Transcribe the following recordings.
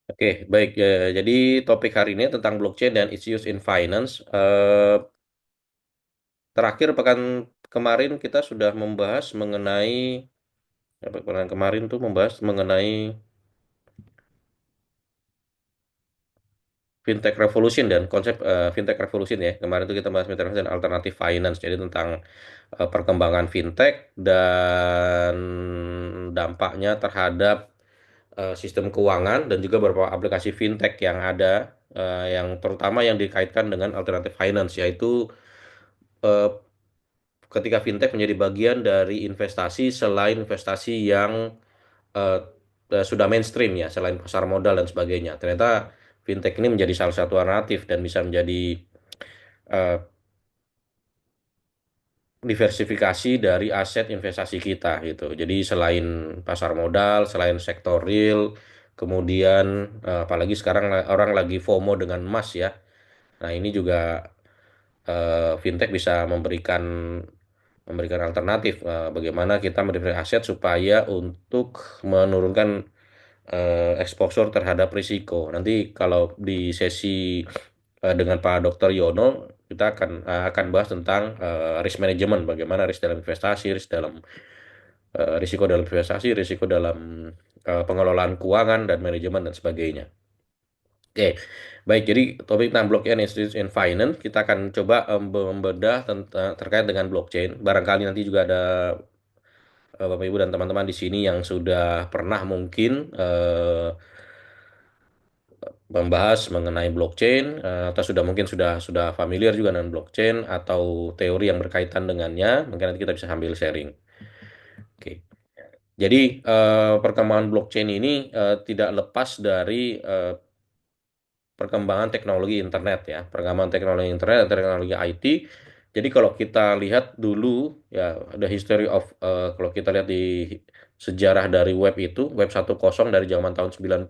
Oke, baik. Jadi topik hari ini tentang blockchain dan its use in finance. Terakhir pekan kemarin kita sudah membahas mengenai, pekan kemarin tuh membahas mengenai fintech revolution dan konsep fintech revolution ya. Kemarin itu kita bahas fintech revolution dan alternative finance. Jadi tentang perkembangan fintech dan dampaknya terhadap sistem keuangan dan juga beberapa aplikasi fintech yang ada, yang terutama yang dikaitkan dengan alternative finance, yaitu eh, ketika fintech menjadi bagian dari investasi selain investasi yang eh, sudah mainstream ya, selain pasar modal dan sebagainya. Ternyata fintech ini menjadi salah satu alternatif dan bisa menjadi eh, diversifikasi dari aset investasi kita gitu. Jadi selain pasar modal, selain sektor real, kemudian apalagi sekarang orang lagi FOMO dengan emas ya. Nah, ini juga fintech bisa memberikan memberikan alternatif, bagaimana kita mendivers aset supaya untuk menurunkan exposure terhadap risiko. Nanti kalau di sesi dengan Pak Dr. Yono, kita akan bahas tentang risk management, bagaimana risk dalam investasi, risk dalam risiko dalam investasi, risiko dalam pengelolaan keuangan dan manajemen dan sebagainya. Oke, baik. Jadi topik tentang blockchain institutes in finance, kita akan coba membedah tentang terkait dengan blockchain. Barangkali nanti juga ada Bapak Ibu dan teman-teman di sini yang sudah pernah mungkin membahas mengenai blockchain, atau sudah mungkin sudah familiar juga dengan blockchain atau teori yang berkaitan dengannya. Mungkin nanti kita bisa sambil sharing. Oke. Jadi perkembangan blockchain ini tidak lepas dari perkembangan teknologi internet ya, perkembangan teknologi internet dan teknologi IT. Jadi kalau kita lihat dulu ya, ada history of, kalau kita lihat di sejarah dari web itu, web 1.0 dari zaman tahun 90,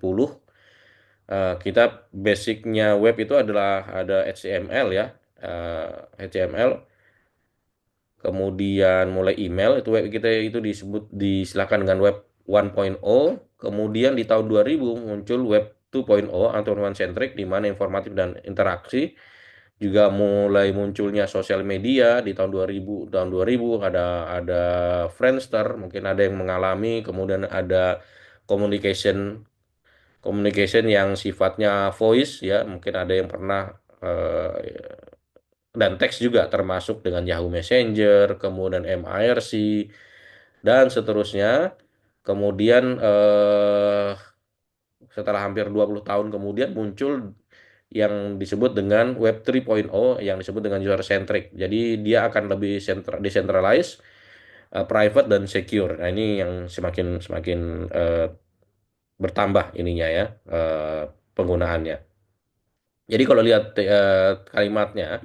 kita basicnya web itu adalah ada HTML ya, HTML, kemudian mulai email, itu web kita itu disilakan dengan web 1.0. Kemudian di tahun 2000 muncul web 2.0 atau one centric, di mana informatif dan interaksi. Juga mulai munculnya sosial media di tahun 2000. Tahun 2000 ada Friendster, mungkin ada yang mengalami. Kemudian ada communication communication yang sifatnya voice ya, mungkin ada yang pernah, dan teks juga, termasuk dengan Yahoo Messenger, kemudian MIRC dan seterusnya. Kemudian setelah hampir 20 tahun kemudian muncul yang disebut dengan Web 3.0 yang disebut dengan user centric. Jadi dia akan lebih decentralized, private dan secure. Nah, ini yang semakin semakin bertambah ininya ya, penggunaannya. Jadi kalau lihat kalimatnya,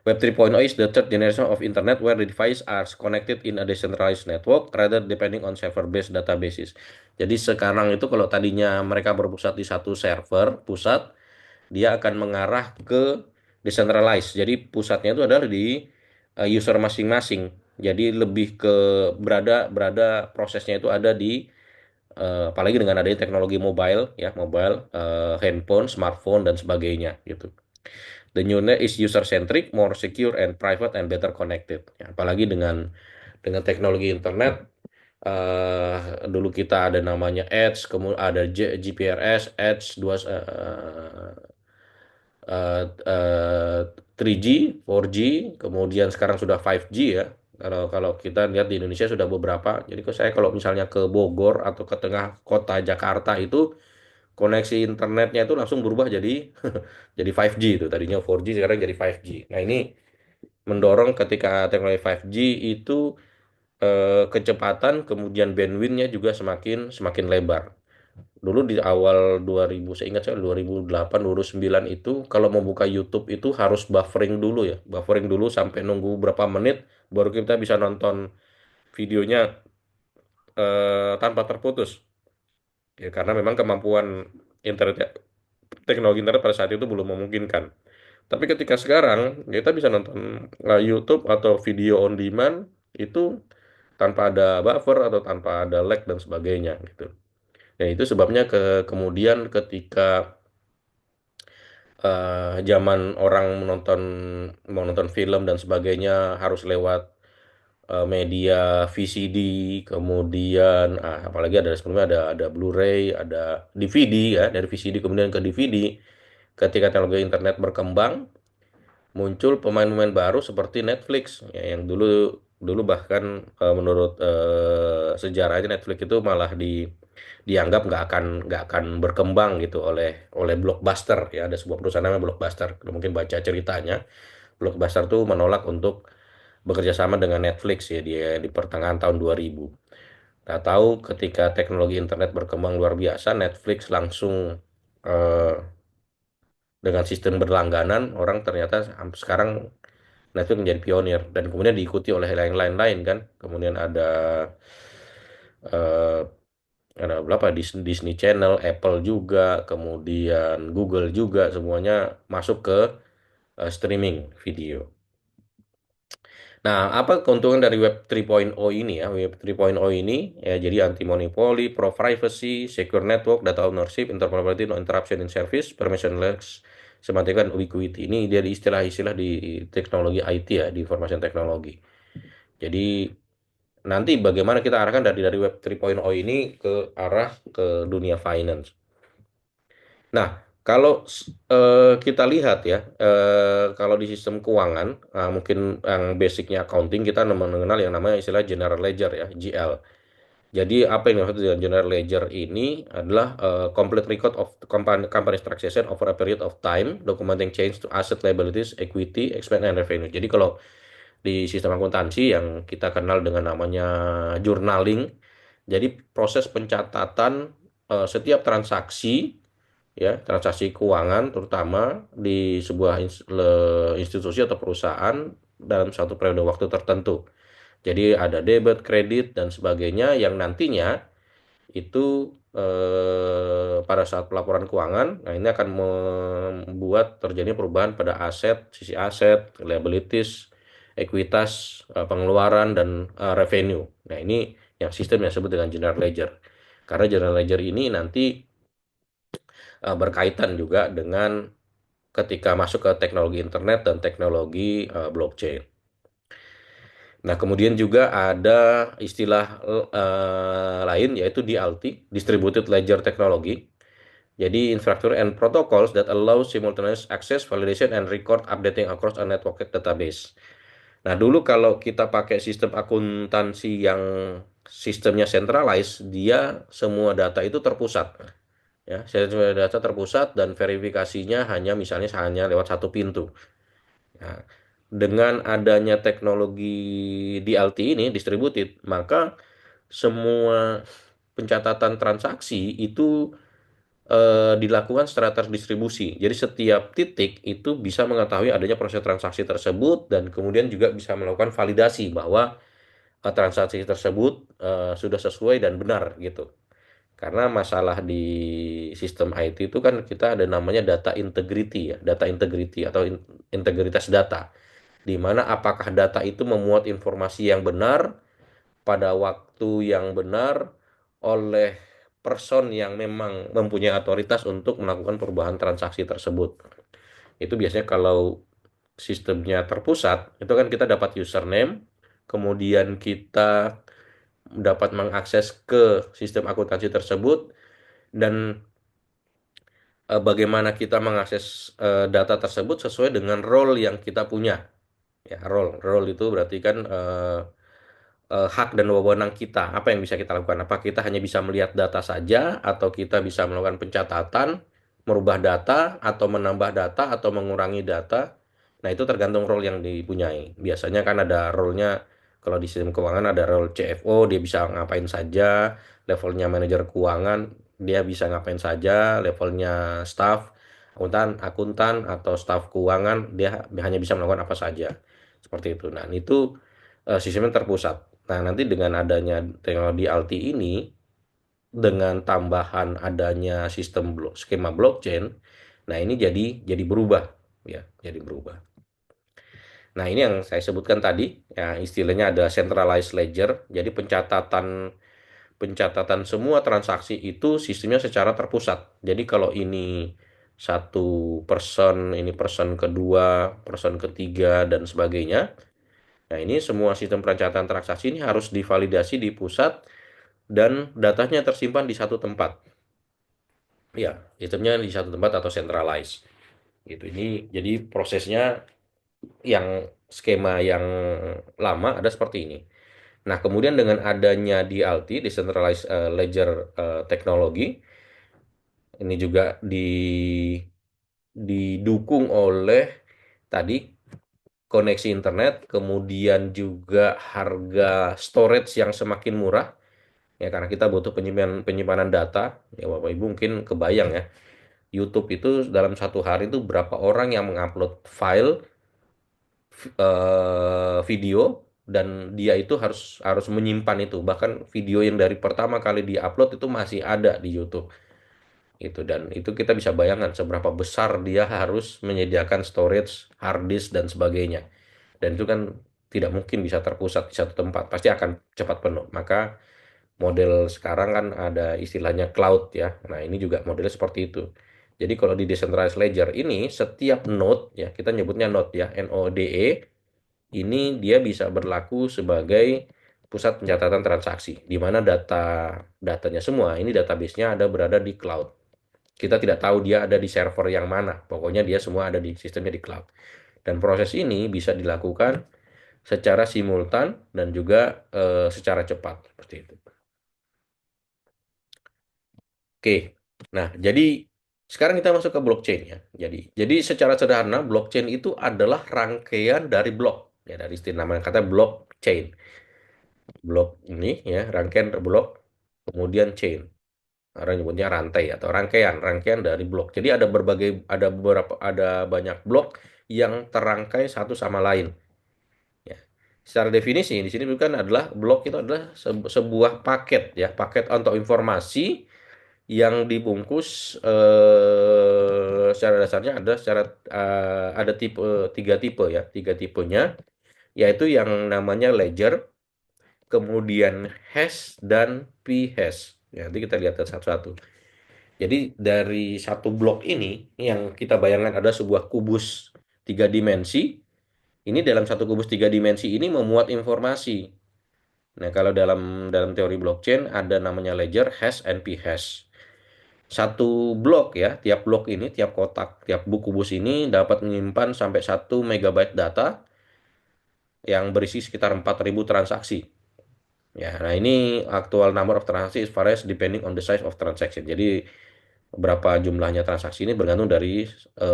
Web 3.0 is the third generation of internet where the device are connected in a decentralized network rather depending on server-based databases. Jadi sekarang itu kalau tadinya mereka berpusat di satu server pusat, dia akan mengarah ke decentralized. Jadi pusatnya itu adalah di user masing-masing. Jadi lebih ke berada berada prosesnya itu ada di, apalagi dengan adanya teknologi mobile ya, mobile, handphone, smartphone dan sebagainya gitu. The new net is user centric, more secure and private and better connected. Ya, apalagi dengan teknologi internet, eh dulu kita ada namanya Edge, kemudian ada GPRS, Edge 2, eh, 3G, 4G, kemudian sekarang sudah 5G ya. Kalau kalau kita lihat di Indonesia sudah beberapa. Jadi kalau misalnya ke Bogor atau ke tengah kota Jakarta itu, koneksi internetnya itu langsung berubah jadi jadi 5G itu. Tadinya 4G sekarang jadi 5G. Nah, ini mendorong ketika teknologi 5G itu kecepatan kemudian bandwidth-nya juga semakin semakin lebar. Dulu di awal 2000, saya ingat saya 2008 2009 itu kalau mau buka YouTube itu harus buffering dulu ya. Buffering dulu sampai nunggu berapa menit baru kita bisa nonton videonya tanpa terputus. Ya, karena memang kemampuan internet teknologi internet pada saat itu belum memungkinkan. Tapi ketika sekarang kita bisa nonton YouTube atau video on demand itu tanpa ada buffer atau tanpa ada lag dan sebagainya gitu. Ya itu sebabnya kemudian ketika zaman orang menonton film dan sebagainya harus lewat media VCD, kemudian apalagi ada sebelumnya ada Blu-ray, ada DVD ya, dari VCD kemudian ke DVD. Ketika teknologi internet berkembang, muncul pemain-pemain baru seperti Netflix ya, yang dulu dulu bahkan menurut sejarahnya Netflix itu malah dianggap nggak akan berkembang gitu oleh oleh Blockbuster ya, ada sebuah perusahaan namanya Blockbuster. Kalau mungkin baca ceritanya, Blockbuster tuh menolak untuk bekerja sama dengan Netflix ya, dia di pertengahan tahun 2000. Nah, tahu ketika teknologi internet berkembang luar biasa, Netflix langsung eh, dengan sistem berlangganan, orang ternyata sekarang Netflix menjadi pionir dan kemudian diikuti oleh yang lain-lain kan. Kemudian eh, ada berapa Disney Channel, Apple juga, kemudian Google juga, semuanya masuk ke streaming video. Nah, apa keuntungan dari Web 3.0 ini ya? Web 3.0 ini ya jadi anti monopoli, pro privacy, secure network, data ownership, interoperability, no interruption in service, permissionless, semantic dan ubiquity. Ini dia di istilah-istilah di teknologi IT ya, di information teknologi. Jadi nanti bagaimana kita arahkan dari Web 3.0 ini ke arah ke dunia finance. Nah, kalau kita lihat ya, kalau di sistem keuangan, mungkin yang basicnya accounting, kita mengenal yang namanya istilah general ledger ya, GL. Jadi apa yang dimaksud dengan general ledger ini adalah complete record of company transaction over a period of time, documenting change to asset, liabilities, equity, expense, and revenue. Jadi kalau di sistem akuntansi yang kita kenal dengan namanya journaling, jadi proses pencatatan setiap transaksi ya, transaksi keuangan terutama di sebuah institusi atau perusahaan dalam satu periode waktu tertentu. Jadi ada debit, kredit dan sebagainya yang nantinya itu pada saat pelaporan keuangan, nah ini akan membuat terjadi perubahan pada aset, sisi aset, liabilities, ekuitas, pengeluaran dan revenue. Nah ini yang sistem yang disebut dengan general ledger. Karena general ledger ini nanti berkaitan juga dengan ketika masuk ke teknologi internet dan teknologi blockchain. Nah, kemudian juga ada istilah lain yaitu DLT, Distributed Ledger Technology. Jadi infrastructure and protocols that allow simultaneous access, validation, and record updating across a networked database. Nah, dulu kalau kita pakai sistem akuntansi yang sistemnya centralized, dia semua data itu terpusat. Ya, semua data terpusat dan verifikasinya misalnya hanya lewat satu pintu. Nah, dengan adanya teknologi DLT ini distributed, maka semua pencatatan transaksi itu dilakukan secara terdistribusi. Jadi setiap titik itu bisa mengetahui adanya proses transaksi tersebut dan kemudian juga bisa melakukan validasi bahwa transaksi tersebut sudah sesuai dan benar gitu. Karena masalah di sistem IT itu kan kita ada namanya data integrity ya, data integrity atau integritas data, di mana apakah data itu memuat informasi yang benar pada waktu yang benar oleh person yang memang mempunyai otoritas untuk melakukan perubahan transaksi tersebut. Itu biasanya kalau sistemnya terpusat, itu kan kita dapat username, kemudian kita dapat mengakses ke sistem akuntansi tersebut, dan bagaimana kita mengakses data tersebut sesuai dengan role yang kita punya. Ya, role itu berarti kan hak dan wewenang kita. Apa yang bisa kita lakukan? Apa kita hanya bisa melihat data saja, atau kita bisa melakukan pencatatan, merubah data, atau menambah data, atau mengurangi data. Nah, itu tergantung role yang dipunyai. Biasanya kan ada role-nya, kalau di sistem keuangan ada role CFO, dia bisa ngapain saja, levelnya manajer keuangan, dia bisa ngapain saja, levelnya staff, akuntan atau staf keuangan, dia hanya bisa melakukan apa saja. Seperti itu. Nah, itu sistemnya terpusat. Nah, nanti dengan adanya teknologi LT ini, dengan tambahan adanya sistem skema blockchain, nah ini jadi berubah ya, jadi berubah. Nah, ini yang saya sebutkan tadi, ya istilahnya ada centralized ledger. Jadi pencatatan pencatatan semua transaksi itu sistemnya secara terpusat. Jadi kalau ini satu person, ini person kedua, person ketiga, dan sebagainya. Nah, ini semua sistem pencatatan transaksi ini harus divalidasi di pusat dan datanya tersimpan di satu tempat. Ya, sistemnya di satu tempat atau centralized. Gitu. Ini jadi prosesnya yang skema yang lama ada seperti ini. Nah, kemudian dengan adanya DLT, Decentralized Ledger Technology, ini juga didukung oleh tadi koneksi internet, kemudian juga harga storage yang semakin murah, ya karena kita butuh penyimpanan data, ya Bapak Ibu mungkin kebayang ya, YouTube itu dalam satu hari itu berapa orang yang mengupload file video dan dia itu harus harus menyimpan itu, bahkan video yang dari pertama kali diupload itu masih ada di YouTube itu, dan itu kita bisa bayangkan seberapa besar dia harus menyediakan storage, hard disk dan sebagainya, dan itu kan tidak mungkin bisa terpusat di satu tempat, pasti akan cepat penuh. Maka model sekarang kan ada istilahnya cloud ya, nah ini juga modelnya seperti itu. Jadi kalau di decentralized ledger ini setiap node, ya kita nyebutnya node ya, NODE, ini dia bisa berlaku sebagai pusat pencatatan transaksi, di mana datanya semua ini database-nya ada berada di cloud. Kita tidak tahu dia ada di server yang mana, pokoknya dia semua ada di sistemnya di cloud. Dan proses ini bisa dilakukan secara simultan dan juga secara cepat seperti itu. Oke, nah jadi sekarang kita masuk ke blockchain ya. Jadi secara sederhana blockchain itu adalah rangkaian dari blok, ya dari istilah nama kata blockchain. Blok ini ya rangkaian blok, kemudian chain. Orang nyebutnya rantai atau rangkaian dari blok. Jadi ada banyak blok yang terangkai satu sama lain. Ya. Secara definisi di sini bukan adalah blok itu adalah sebuah paket ya, paket untuk informasi yang dibungkus secara dasarnya ada tiga tipe ya, tiga tipenya, yaitu yang namanya ledger, kemudian hash dan p-hash. Ya, nanti kita lihat satu-satu. Jadi dari satu blok ini yang kita bayangkan ada sebuah kubus tiga dimensi. Ini dalam satu kubus tiga dimensi ini memuat informasi. Nah, kalau dalam dalam teori blockchain ada namanya ledger, hash, and p-hash. Satu blok ya, tiap blok ini, tiap kotak, tiap buku kubus ini dapat menyimpan sampai 1 MB data yang berisi sekitar 4.000 transaksi. Ya, nah ini actual number of transaksi is varies depending on the size of transaction. Jadi berapa jumlahnya transaksi ini bergantung dari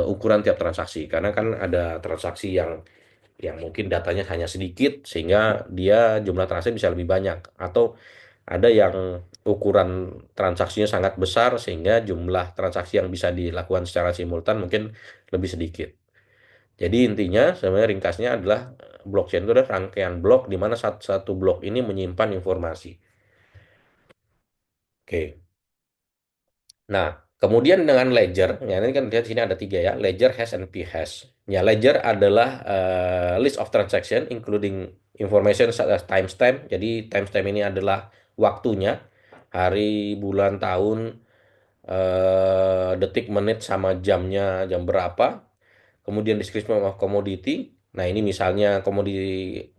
ukuran tiap transaksi. Karena kan ada transaksi yang mungkin datanya hanya sedikit sehingga dia jumlah transaksi bisa lebih banyak, atau ada yang ukuran transaksinya sangat besar sehingga jumlah transaksi yang bisa dilakukan secara simultan mungkin lebih sedikit. Jadi intinya sebenarnya ringkasnya adalah blockchain itu adalah rangkaian blok di mana satu blok ini menyimpan informasi. Oke. Nah, kemudian dengan ledger, ya ini kan lihat sini ada tiga ya, ledger, hash, and p-hash. Ya, ledger adalah list of transaction including information such as timestamp. Jadi timestamp ini adalah waktunya, hari, bulan, tahun, detik, menit, sama jamnya, jam berapa. Kemudian description of commodity. Nah, ini misalnya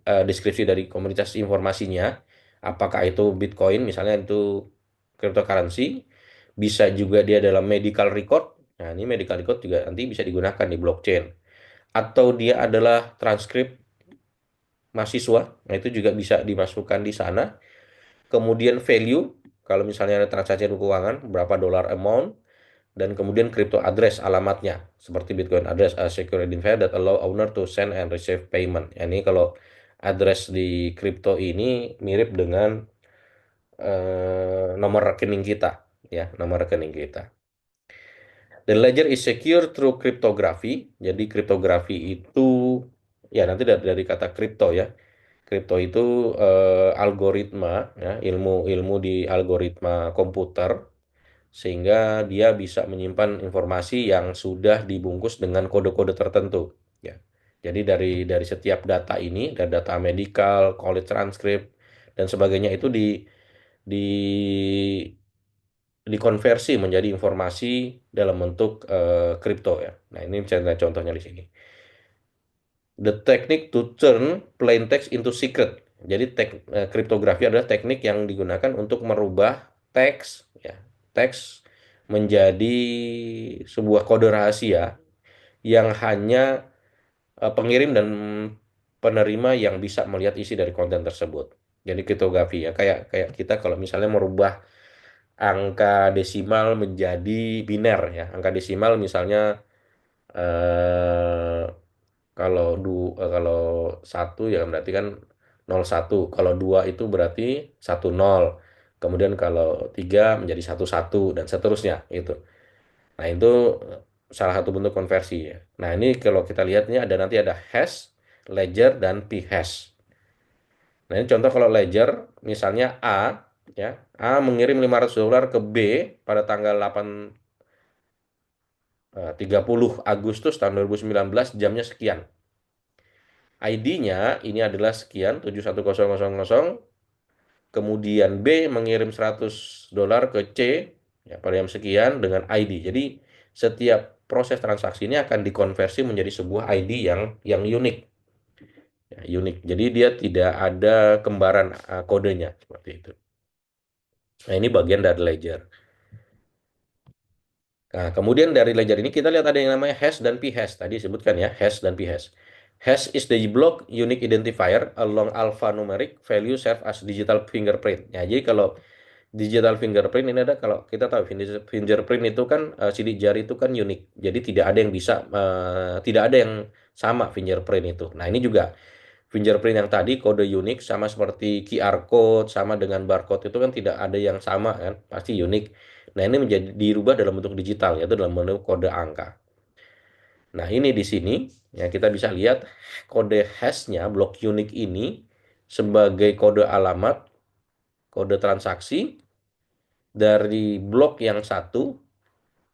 deskripsi dari komoditas informasinya. Apakah itu Bitcoin, misalnya itu cryptocurrency. Bisa juga dia dalam medical record. Nah, ini medical record juga nanti bisa digunakan di blockchain. Atau dia adalah transkrip mahasiswa. Nah, itu juga bisa dimasukkan di sana. Kemudian value, kalau misalnya ada transaksi keuangan, berapa dolar amount, dan kemudian crypto address alamatnya seperti Bitcoin address, a secure identifier that allow owner to send and receive payment. Ya, ini kalau address di crypto ini mirip dengan nomor rekening kita, ya nomor rekening kita. The ledger is secure through cryptography. Jadi kriptografi itu ya nanti dari kata crypto ya. Kripto itu algoritma ya, ilmu di algoritma komputer, sehingga dia bisa menyimpan informasi yang sudah dibungkus dengan kode-kode tertentu ya. Jadi dari setiap data ini, dari data medical, college transcript dan sebagainya itu di dikonversi menjadi informasi dalam bentuk kripto ya. Nah, ini contohnya di sini. The technique to turn plain text into secret. Jadi kriptografi adalah teknik yang digunakan untuk merubah teks ya, teks menjadi sebuah kode rahasia yang hanya pengirim dan penerima yang bisa melihat isi dari konten tersebut. Jadi kriptografi ya, kayak kayak kita kalau misalnya merubah angka desimal menjadi biner ya. Angka desimal misalnya eh, kalau satu ya berarti kan 01. Kalau dua itu berarti 10. Kemudian kalau tiga menjadi 11 dan seterusnya itu. Nah, itu salah satu bentuk konversi ya. Nah, ini kalau kita lihat ini ada nanti ada hash, ledger dan p-hash. Nah, ini contoh kalau ledger misalnya A ya, A mengirim $500 ke B pada tanggal 30 Agustus tahun 2019 jamnya sekian. ID-nya ini adalah sekian 71000. Kemudian B mengirim $100 ke C ya, pada jam sekian dengan ID. Jadi setiap proses transaksi ini akan dikonversi menjadi sebuah ID yang unik. Ya, unik. Jadi dia tidak ada kembaran kodenya seperti itu. Nah, ini bagian dari ledger. Nah, kemudian dari ledger ini kita lihat ada yang namanya hash dan p-hash. Tadi disebutkan ya, hash dan p-hash. Hash is the block unique identifier along alphanumeric value serve as digital fingerprint. Ya, jadi kalau digital fingerprint ini ada, kalau kita tahu fingerprint itu kan sidik jari itu kan unik. Jadi tidak ada yang bisa tidak ada yang sama fingerprint itu. Nah, ini juga fingerprint yang tadi kode unik sama seperti QR code sama dengan barcode itu kan tidak ada yang sama kan, pasti unik. Nah, ini menjadi dirubah dalam bentuk digital yaitu dalam bentuk kode angka. Nah, ini di sini ya kita bisa lihat kode hashnya blok unik ini sebagai kode alamat, kode transaksi dari blok yang satu,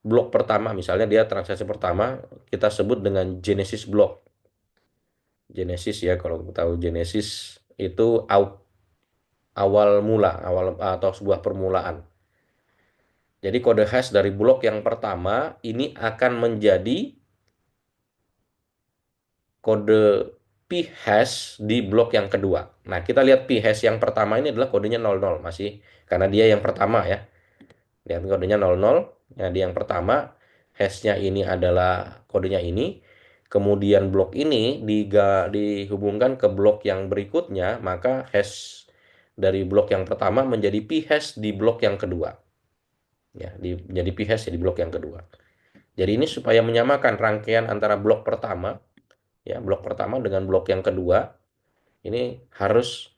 blok pertama misalnya dia transaksi pertama kita sebut dengan Genesis block. Genesis ya, kalau kita tahu Genesis itu awal mula, awal atau sebuah permulaan. Jadi kode hash dari blok yang pertama ini akan menjadi kode p-hash di blok yang kedua. Nah, kita lihat p-hash yang pertama ini adalah kodenya 00 masih, karena dia yang pertama ya. Lihat kodenya 00. Nah, di yang pertama hashnya ini adalah kodenya ini. Kemudian blok ini dihubungkan ke blok yang berikutnya, maka hash dari blok yang pertama menjadi p-hash di blok yang kedua. Ya, jadi p-hash di blok yang kedua. Jadi ini supaya menyamakan rangkaian antara blok pertama, ya, blok pertama dengan blok yang kedua, ini harus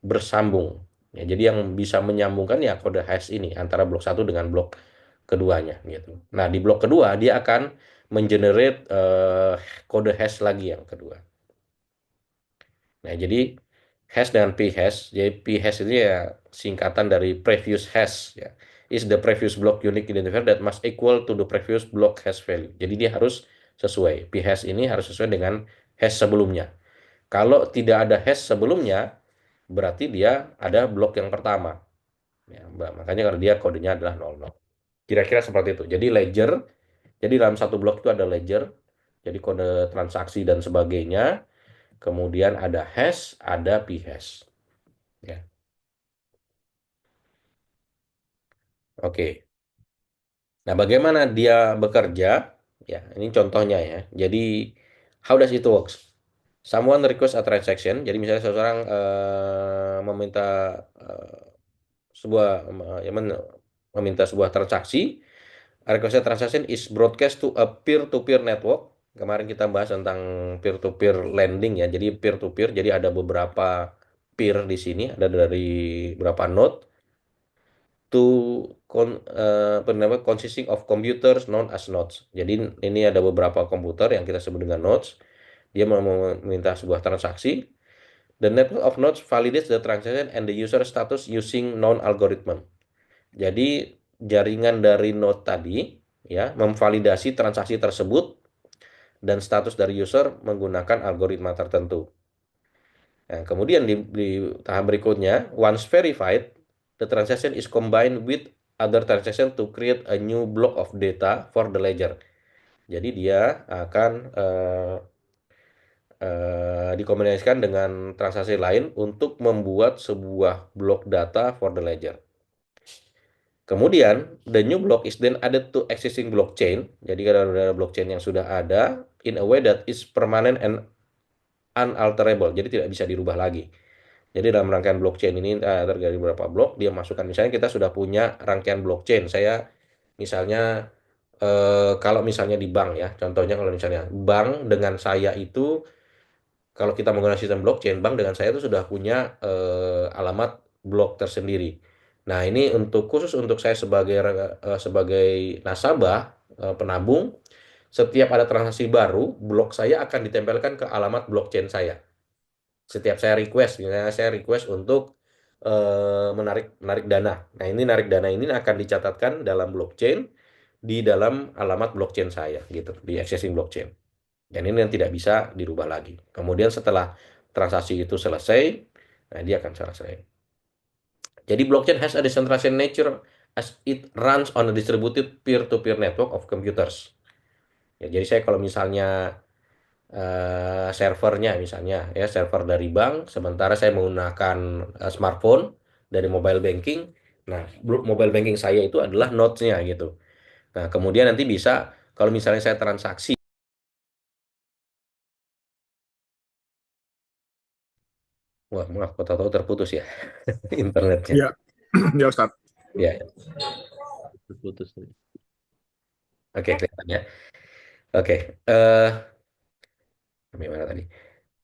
bersambung. Ya, jadi yang bisa menyambungkan ya kode hash ini antara blok satu dengan blok keduanya gitu. Nah, di blok kedua dia akan mengenerate kode hash lagi yang kedua. Nah, jadi hash dengan p-hash. Jadi p-hash itu ya singkatan dari previous hash ya. Is the previous block unique identifier that must equal to the previous block hash value. Jadi dia harus sesuai. P-hash ini harus sesuai dengan hash sebelumnya. Kalau tidak ada hash sebelumnya, berarti dia ada blok yang pertama. Ya, makanya kalau dia kodenya adalah 00. Kira-kira seperti itu. Jadi ledger, jadi dalam satu blok itu ada ledger, jadi kode transaksi dan sebagainya. Kemudian ada hash, ada p-hash. Ya, oke. Nah, bagaimana dia bekerja? Ya, ini contohnya ya. Jadi, how does it works? Someone request a transaction. Jadi misalnya seseorang meminta eh, sebuah ya, meminta sebuah transaksi. Request transaction is broadcast to a peer-to-peer network. Kemarin kita bahas tentang peer-to-peer lending ya. Jadi peer-to-peer. Jadi ada beberapa peer di sini. Ada dari beberapa node to apa namanya, consisting of computers known as nodes. Jadi ini ada beberapa komputer yang kita sebut dengan nodes. Dia mau meminta sebuah transaksi. The network of nodes validates the transaction and the user status using known algorithm. Jadi jaringan dari node tadi ya memvalidasi transaksi tersebut dan status dari user menggunakan algoritma tertentu. Nah, kemudian di tahap berikutnya, once verified, the transaction is combined with other transaction to create a new block of data for the ledger. Jadi dia akan dikombinasikan dengan transaksi lain untuk membuat sebuah blok data for the ledger. Kemudian, the new block is then added to existing blockchain. Jadi kalau ada blockchain yang sudah ada, in a way that is permanent and unalterable. Jadi tidak bisa dirubah lagi. Jadi dalam rangkaian blockchain ini terjadi beberapa blok, dia masukkan. Misalnya kita sudah punya rangkaian blockchain. Saya misalnya kalau misalnya di bank ya, contohnya kalau misalnya bank dengan saya itu, kalau kita menggunakan sistem blockchain, bank dengan saya itu sudah punya alamat blok tersendiri. Nah, ini khusus untuk saya sebagai nasabah, penabung, setiap ada transaksi baru, blok saya akan ditempelkan ke alamat blockchain saya. Setiap saya request, misalnya saya request untuk menarik menarik dana. Nah, ini narik dana ini akan dicatatkan dalam blockchain di dalam alamat blockchain saya gitu, di existing blockchain. Dan ini yang tidak bisa dirubah lagi. Kemudian setelah transaksi itu selesai, nah dia akan selesai. Jadi blockchain has a decentralized nature as it runs on a distributed peer-to-peer network of computers. Ya, jadi saya kalau misalnya servernya misalnya ya server dari bank, sementara saya menggunakan smartphone dari mobile banking. Nah, mobile banking saya itu adalah nodes-nya gitu. Nah, kemudian nanti bisa kalau misalnya saya transaksi, wah maaf, kok tahu terputus ya internetnya. Iya, ya Ustaz. Ya, ya, terputus. Oke, kelihatan ya. Oke, gimana tadi?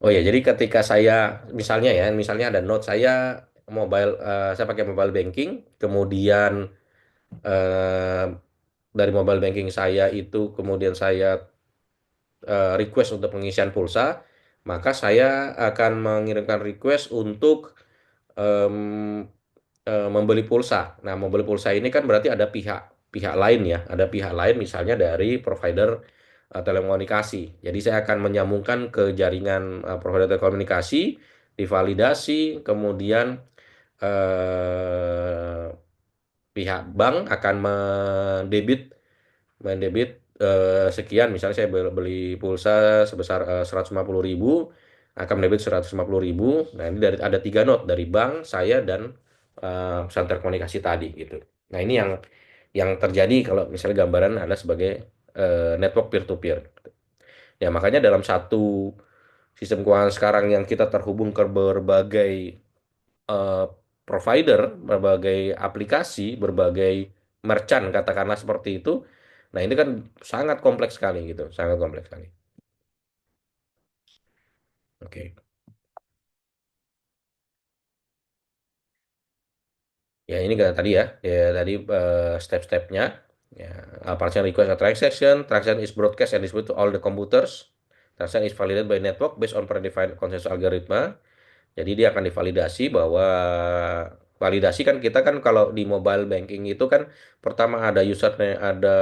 Oh ya, jadi ketika saya misalnya ada note saya saya pakai mobile banking, kemudian eh, dari mobile banking saya itu kemudian saya request untuk pengisian pulsa, maka saya akan mengirimkan request untuk em, membeli pulsa. Nah, membeli pulsa ini kan berarti ada pihak pihak lain ya, ada pihak lain misalnya dari provider telekomunikasi. Jadi saya akan menyambungkan ke jaringan provider telekomunikasi, divalidasi, kemudian eh, pihak bank akan mendebit sekian, misalnya saya beli pulsa sebesar 150.000, akan mendebit 150.000. Nah, ini ada tiga node dari bank saya dan perusahaan telekomunikasi tadi gitu. Nah, ini yang terjadi kalau misalnya gambaran ada sebagai network peer to peer. Ya, makanya dalam satu sistem keuangan sekarang yang kita terhubung ke berbagai eh, provider, berbagai aplikasi, berbagai merchant, katakanlah seperti itu. Nah, ini kan sangat kompleks sekali gitu, sangat kompleks sekali. Oke. Ya, ini kan tadi ya tadi step-stepnya. Ya, partial request a transaction, transaction is broadcast and distributed to all the computers. Transaction is validated by network based on predefined consensus algorithm. Jadi dia akan divalidasi bahwa validasi kan kita kan kalau di mobile banking itu kan pertama ada username, ada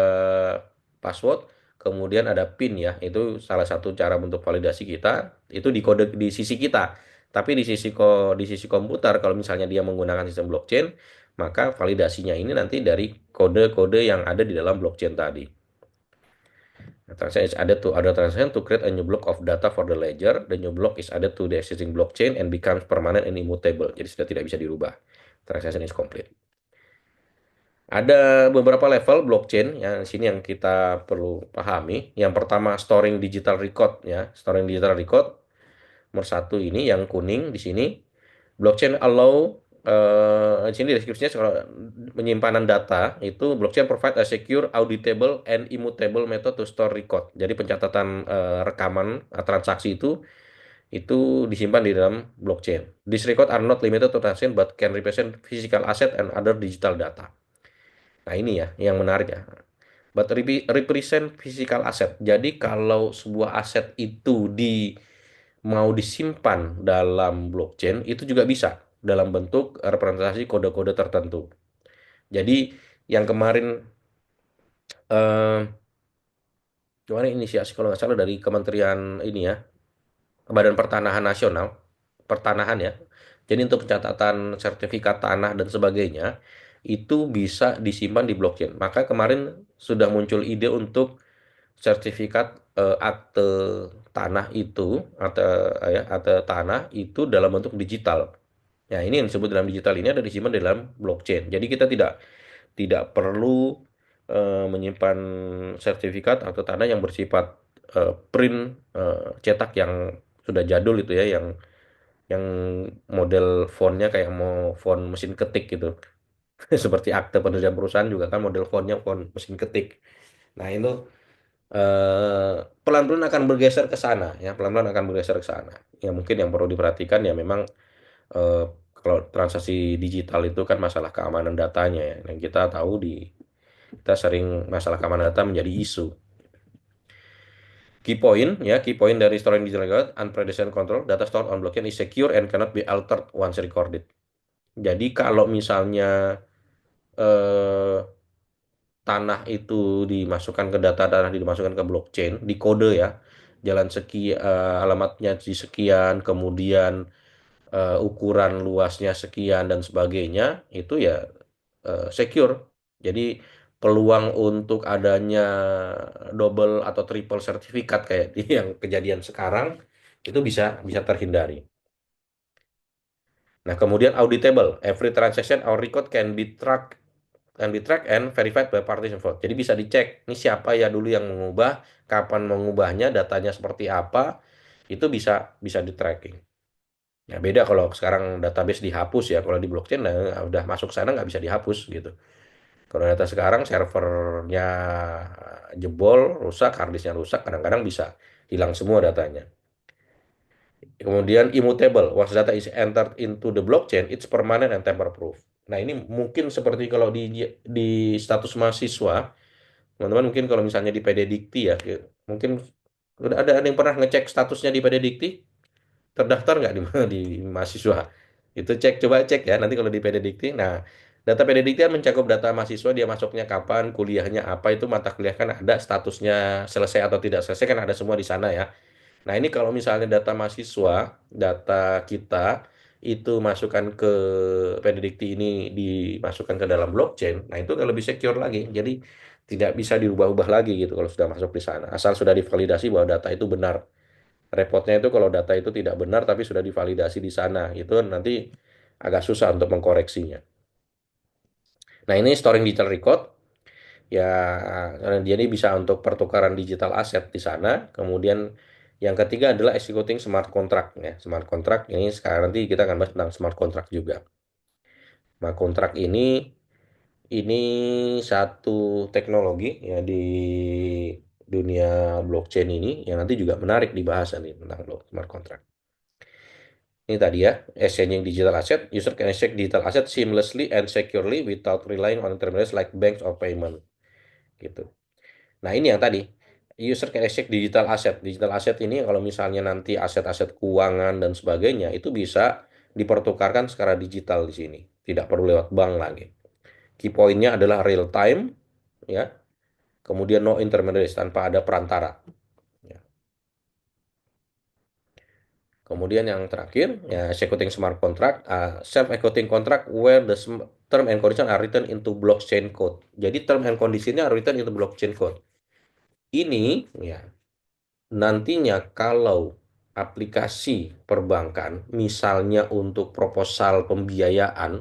password, kemudian ada PIN ya. Itu salah satu cara untuk validasi kita. Itu di kode di sisi kita. Tapi di sisi komputer kalau misalnya dia menggunakan sistem blockchain, maka validasinya ini nanti dari kode-kode yang ada di dalam blockchain tadi. Nah, transaction is added to other transaction to create a new block of data for the ledger. The new block is added to the existing blockchain and becomes permanent and immutable. Jadi sudah tidak bisa dirubah. Transaction is complete. Ada beberapa level blockchain yang sini yang kita perlu pahami. Yang pertama storing digital record ya. Storing digital record nomor satu ini yang kuning di sini. Blockchain allow di sini deskripsinya kalau penyimpanan data itu blockchain provide a secure, auditable, and immutable method to store record. Jadi pencatatan rekaman transaksi itu disimpan di dalam blockchain. These record are not limited to transaction but can represent physical asset and other digital data. Nah, ini ya yang menarik ya. But represent physical asset. Jadi kalau sebuah aset itu mau disimpan dalam blockchain itu juga bisa dalam bentuk representasi kode-kode tertentu. Jadi yang eh, kemarin inisiasi kalau nggak salah dari Kementerian ini ya, Badan Pertanahan Nasional, Pertanahan ya. Jadi untuk pencatatan sertifikat tanah dan sebagainya itu bisa disimpan di blockchain. Maka kemarin sudah muncul ide untuk sertifikat akte tanah itu atau ya akte tanah itu dalam bentuk digital. Ya, ini yang disebut dalam digital ini ada disimpan dalam blockchain. Jadi kita tidak tidak perlu menyimpan sertifikat atau tanah yang bersifat print cetak yang sudah jadul itu ya, yang model fontnya kayak mau font mesin ketik gitu. Seperti akte penerbitan perusahaan juga kan model fontnya font mesin ketik. Nah, itu pelan-pelan akan bergeser ke sana ya, pelan-pelan akan bergeser ke sana. Ya mungkin yang perlu diperhatikan ya memang eh, kalau transaksi digital itu kan masalah keamanan datanya ya. Yang kita tahu kita sering masalah keamanan data menjadi isu. Key point dari storing digital record, unprecedented control, data stored on blockchain is secure and cannot be altered once recorded. Jadi kalau misalnya eh, tanah itu dimasukkan ke data tanah dimasukkan ke blockchain, di kode ya, jalan sekian, alamatnya di sekian, kemudian ukuran luasnya sekian dan sebagainya, itu ya secure. Jadi peluang untuk adanya double atau triple sertifikat kayak di yang kejadian sekarang itu bisa bisa terhindari. Nah, kemudian auditable. Every transaction or record can be tracked and verified by parties involved. Jadi bisa dicek, ini siapa ya dulu yang mengubah, kapan mengubahnya, datanya seperti apa, itu bisa bisa di tracking. Ya beda kalau sekarang database dihapus ya, kalau di blockchain nah, udah masuk sana nggak bisa dihapus gitu. Kalau data sekarang servernya jebol, rusak, harddisknya rusak, kadang-kadang bisa hilang semua datanya. Kemudian immutable, once data is entered into the blockchain, it's permanent and tamper-proof. Nah ini mungkin seperti kalau di status mahasiswa, teman-teman mungkin kalau misalnya di PD Dikti ya, mungkin udah ada yang pernah ngecek statusnya di PD Dikti, terdaftar nggak di mahasiswa? Itu cek, coba cek ya, nanti kalau di PD Dikti. Nah, data PD Dikti kan mencakup data mahasiswa, dia masuknya kapan, kuliahnya apa, itu mata kuliah kan ada statusnya selesai atau tidak selesai kan ada semua di sana ya. Nah, ini kalau misalnya data mahasiswa, data kita itu masukkan ke Pendikti ini dimasukkan ke dalam blockchain, nah itu udah lebih secure lagi. Jadi tidak bisa diubah-ubah lagi gitu kalau sudah masuk di sana. Asal sudah divalidasi bahwa data itu benar. Repotnya itu kalau data itu tidak benar tapi sudah divalidasi di sana, itu nanti agak susah untuk mengkoreksinya. Nah, ini storing digital record. Ya, dia ini bisa untuk pertukaran digital aset di sana. Kemudian yang ketiga adalah executing smart contract ya. Smart contract ini sekarang nanti kita akan bahas tentang smart contract juga. Smart contract ini satu teknologi ya di dunia blockchain ini yang nanti juga menarik dibahas nih tentang smart contract. Ini tadi ya, exchanging digital asset, user can exchange digital asset seamlessly and securely without relying on intermediaries like banks or payment gitu. Nah, ini yang tadi. User can exchange digital asset. Digital asset ini kalau misalnya nanti aset-aset keuangan dan sebagainya itu bisa dipertukarkan secara digital di sini. Tidak perlu lewat bank lagi. Key point-nya adalah real time, ya. Kemudian no intermediaries tanpa ada perantara. Ya. Kemudian yang terakhir, ya executing smart contract, self-executing contract where the term and condition are written into blockchain code. Jadi term and conditionnya are written into blockchain code. Ini ya nantinya kalau aplikasi perbankan, misalnya untuk proposal pembiayaan,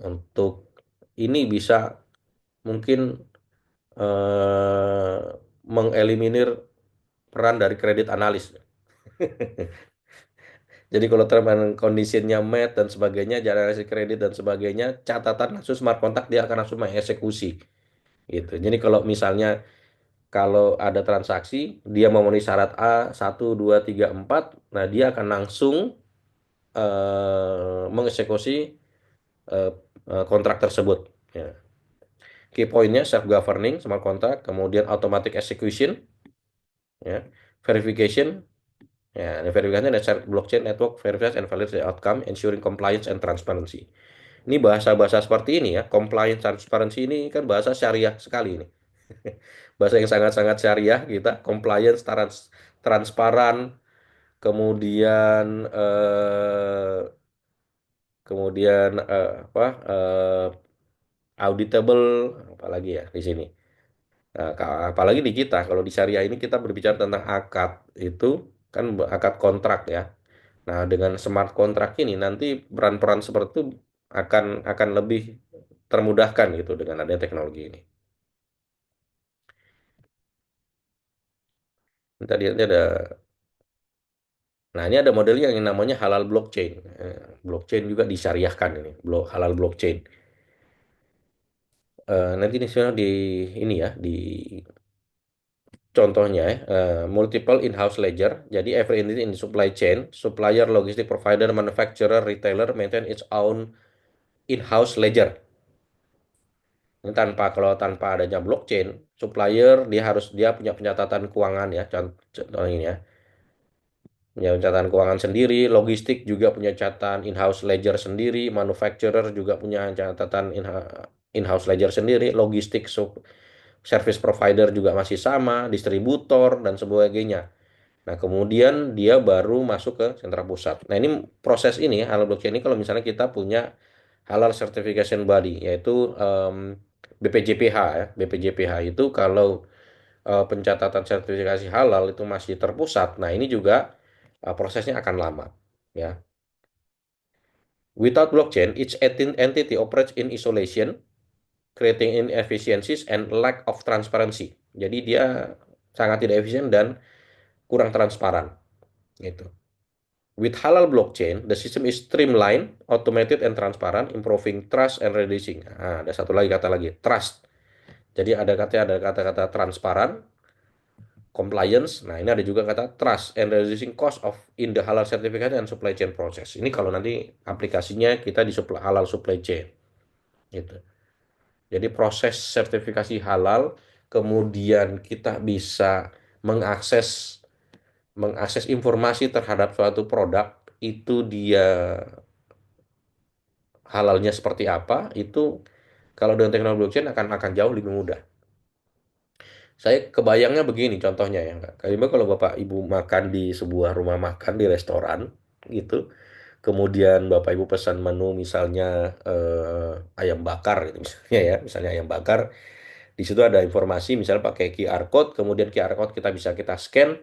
untuk ini bisa mungkin eh, mengeliminir peran dari kredit analis. Jadi kalau term and condition-nya met dan sebagainya, jalan analisis kredit dan sebagainya, catatan langsung smart contract dia akan langsung mengeksekusi gitu. Jadi kalau misalnya kalau ada transaksi, dia memenuhi syarat A, 1, 2, 3, 4, nah dia akan langsung mengeksekusi eh, kontrak tersebut. Ya. Key point-nya self-governing, smart contract, kemudian automatic execution, ya. Verification, ya. Ini verifikasinya ada shared blockchain network, verifies and validates the outcome, ensuring compliance and transparency. Ini bahasa-bahasa seperti ini ya, compliance, transparency ini kan bahasa syariah sekali ini. Bahasa yang sangat-sangat syariah kita, compliance, transparan, kemudian kemudian auditable, apalagi ya di sini. Nah, apalagi di kita, kalau di syariah ini kita berbicara tentang akad, itu kan akad kontrak ya. Nah, dengan smart kontrak ini nanti peran-peran seperti itu akan lebih termudahkan gitu dengan adanya teknologi ini. Tadi ada, nah ini ada modelnya yang namanya halal blockchain. Blockchain juga disyariahkan ini, halal blockchain. Nanti di sana di ini ya, di contohnya ya, multiple in-house ledger. Jadi every entity in the supply chain, supplier, logistic provider, manufacturer, retailer maintain its own in-house ledger. Ini kalau tanpa adanya blockchain, supplier dia punya pencatatan keuangan ya, contoh ini ya. Punya catatan keuangan sendiri, logistik juga punya catatan in-house ledger sendiri, manufacturer juga punya catatan in-house ledger sendiri, logistik service provider juga masih sama, distributor dan sebagainya. Nah, kemudian dia baru masuk ke sentra pusat. Nah, ini proses ini, halal blockchain ini kalau misalnya kita punya halal certification body, yaitu BPJPH ya. BPJPH itu kalau pencatatan sertifikasi halal itu masih terpusat, nah ini juga prosesnya akan lama. Ya. Without blockchain, each entity operates in isolation, creating inefficiencies and lack of transparency. Jadi dia sangat tidak efisien dan kurang transparan. Gitu. With halal blockchain, the system is streamlined, automated, and transparent, improving trust and reducing. Nah, ada satu lagi kata lagi, trust. Jadi ada kata-kata transparan, compliance. Nah, ini ada juga kata trust and reducing cost of in the halal certificate and supply chain process. Ini kalau nanti aplikasinya kita di halal supply chain gitu. Jadi proses sertifikasi halal, kemudian kita bisa mengakses mengakses informasi terhadap suatu produk, itu dia halalnya seperti apa, itu kalau dengan teknologi blockchain akan jauh lebih mudah. Saya kebayangnya begini contohnya ya, Kak. Kalau Bapak Ibu makan di sebuah rumah makan di restoran gitu, kemudian Bapak Ibu pesan menu misalnya ayam bakar gitu misalnya ya, misalnya ayam bakar, di situ ada informasi misalnya pakai QR code, kemudian QR code kita scan,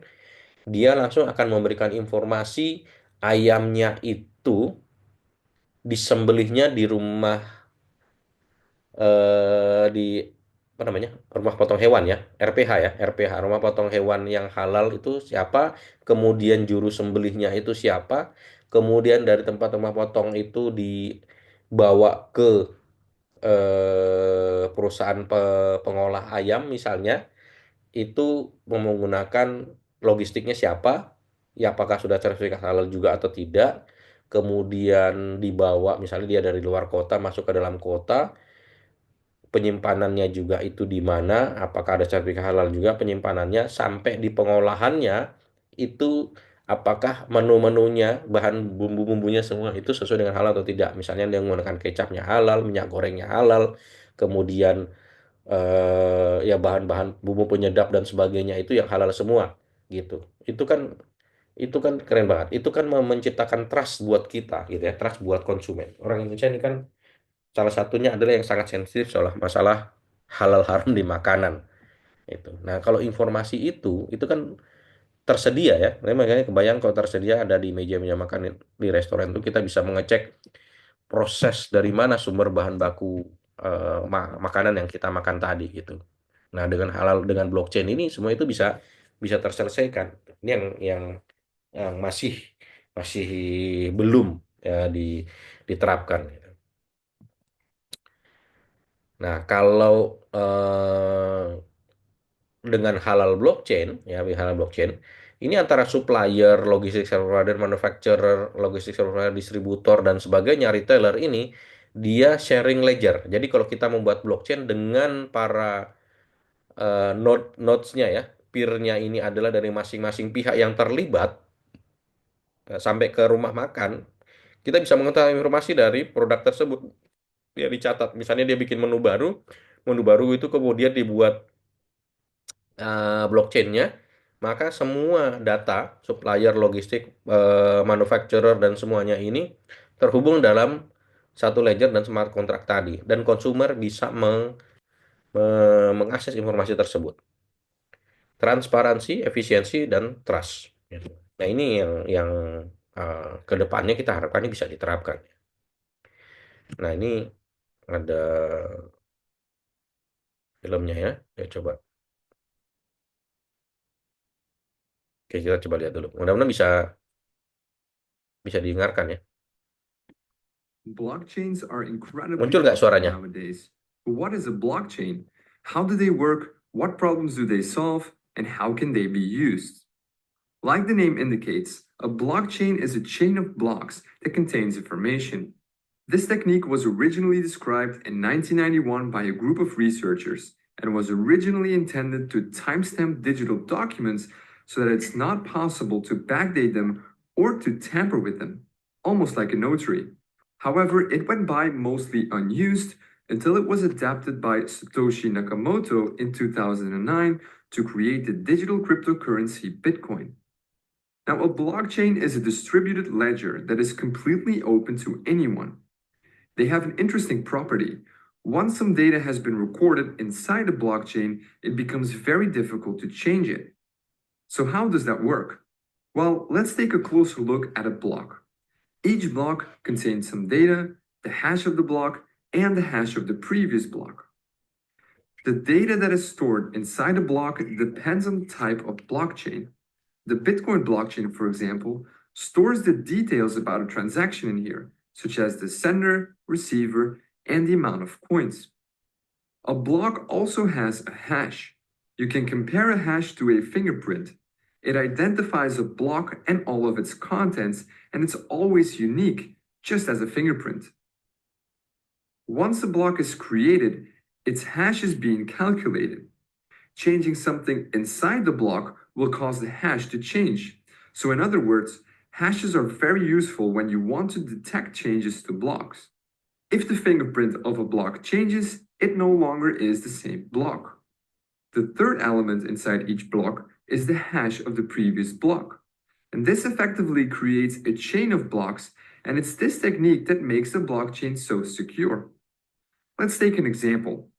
dia langsung akan memberikan informasi ayamnya itu disembelihnya di rumah di apa namanya, rumah potong hewan ya, RPH ya, RPH, rumah potong hewan yang halal itu siapa, kemudian juru sembelihnya itu siapa, kemudian dari tempat rumah potong itu dibawa ke perusahaan pengolah ayam misalnya, itu menggunakan logistiknya siapa, ya apakah sudah sertifikat halal juga atau tidak, kemudian dibawa misalnya dia dari luar kota masuk ke dalam kota, penyimpanannya juga itu di mana, apakah ada sertifikat halal juga penyimpanannya, sampai di pengolahannya itu apakah menu-menunya, bahan bumbu-bumbunya semua itu sesuai dengan halal atau tidak. Misalnya dia menggunakan kecapnya halal, minyak gorengnya halal, kemudian ya bahan-bahan bumbu penyedap dan sebagainya itu yang halal semua gitu. Itu kan itu kan keren banget. Itu kan menciptakan trust buat kita gitu ya, trust buat konsumen. Orang Indonesia ini kan salah satunya adalah yang sangat sensitif soal masalah halal haram di makanan itu. Nah, kalau informasi itu kan tersedia ya. Nah, makanya kebayang kalau tersedia ada di meja-meja makan di restoran itu kita bisa mengecek proses dari mana sumber bahan baku makanan yang kita makan tadi gitu. Nah, dengan blockchain ini semua itu bisa bisa terselesaikan. Ini yang masih masih belum ya diterapkan. Nah, kalau dengan halal blockchain, ini antara supplier, logistik service provider, manufacturer, logistik service provider, distributor dan sebagainya, retailer ini dia sharing ledger. Jadi kalau kita membuat blockchain dengan para nodes-nya ya, peer-nya ini adalah dari masing-masing pihak yang terlibat sampai ke rumah makan, kita bisa mengetahui informasi dari produk tersebut. Dia dicatat, misalnya dia bikin menu baru itu kemudian dibuat blockchain-nya, maka semua data supplier, logistik, manufacturer dan semuanya ini terhubung dalam satu ledger dan smart contract tadi, dan konsumer bisa mengakses informasi tersebut. Transparansi, efisiensi, dan trust. Gitu. Nah, ini yang ke depannya kita harapkan ini bisa diterapkan. Nah, ini ada filmnya ya. Ya, coba. Oke, kita coba lihat dulu. Mudah-mudahan bisa didengarkan ya. Blockchains are incredibly Muncul nggak popular suaranya? nowadays. But what is a blockchain? How do they work? What problems do they solve? And how can they be used? Like the name indicates, a blockchain is a chain of blocks that contains information. This technique was originally described in 1991 by a group of researchers and was originally intended to timestamp digital documents so that it's not possible to backdate them or to tamper with them, almost like a notary. However, it went by mostly unused until it was adapted by Satoshi Nakamoto in 2009 to create the digital cryptocurrency Bitcoin. Now, a blockchain is a distributed ledger that is completely open to anyone. They have an interesting property. Once some data has been recorded inside a blockchain, it becomes very difficult to change it. So, how does that work? Well, let's take a closer look at a block. Each block contains some data, the hash of the block, and the hash of the previous block. The data that is stored inside a block depends on the type of blockchain. The Bitcoin blockchain, for example, stores the details about a transaction in here, such as the sender, receiver, and the amount of coins. A block also has a hash. You can compare a hash to a fingerprint. It identifies a block and all of its contents, and it's always unique, just as a fingerprint. Once a block is created, its hash is being calculated. Changing something inside the block will cause the hash to change. So, in other words, hashes are very useful when you want to detect changes to blocks. If the fingerprint of a block changes, it no longer is the same block. The third element inside each block is the hash of the previous block. And this effectively creates a chain of blocks, and it's this technique that makes the blockchain so secure. Let's take an example.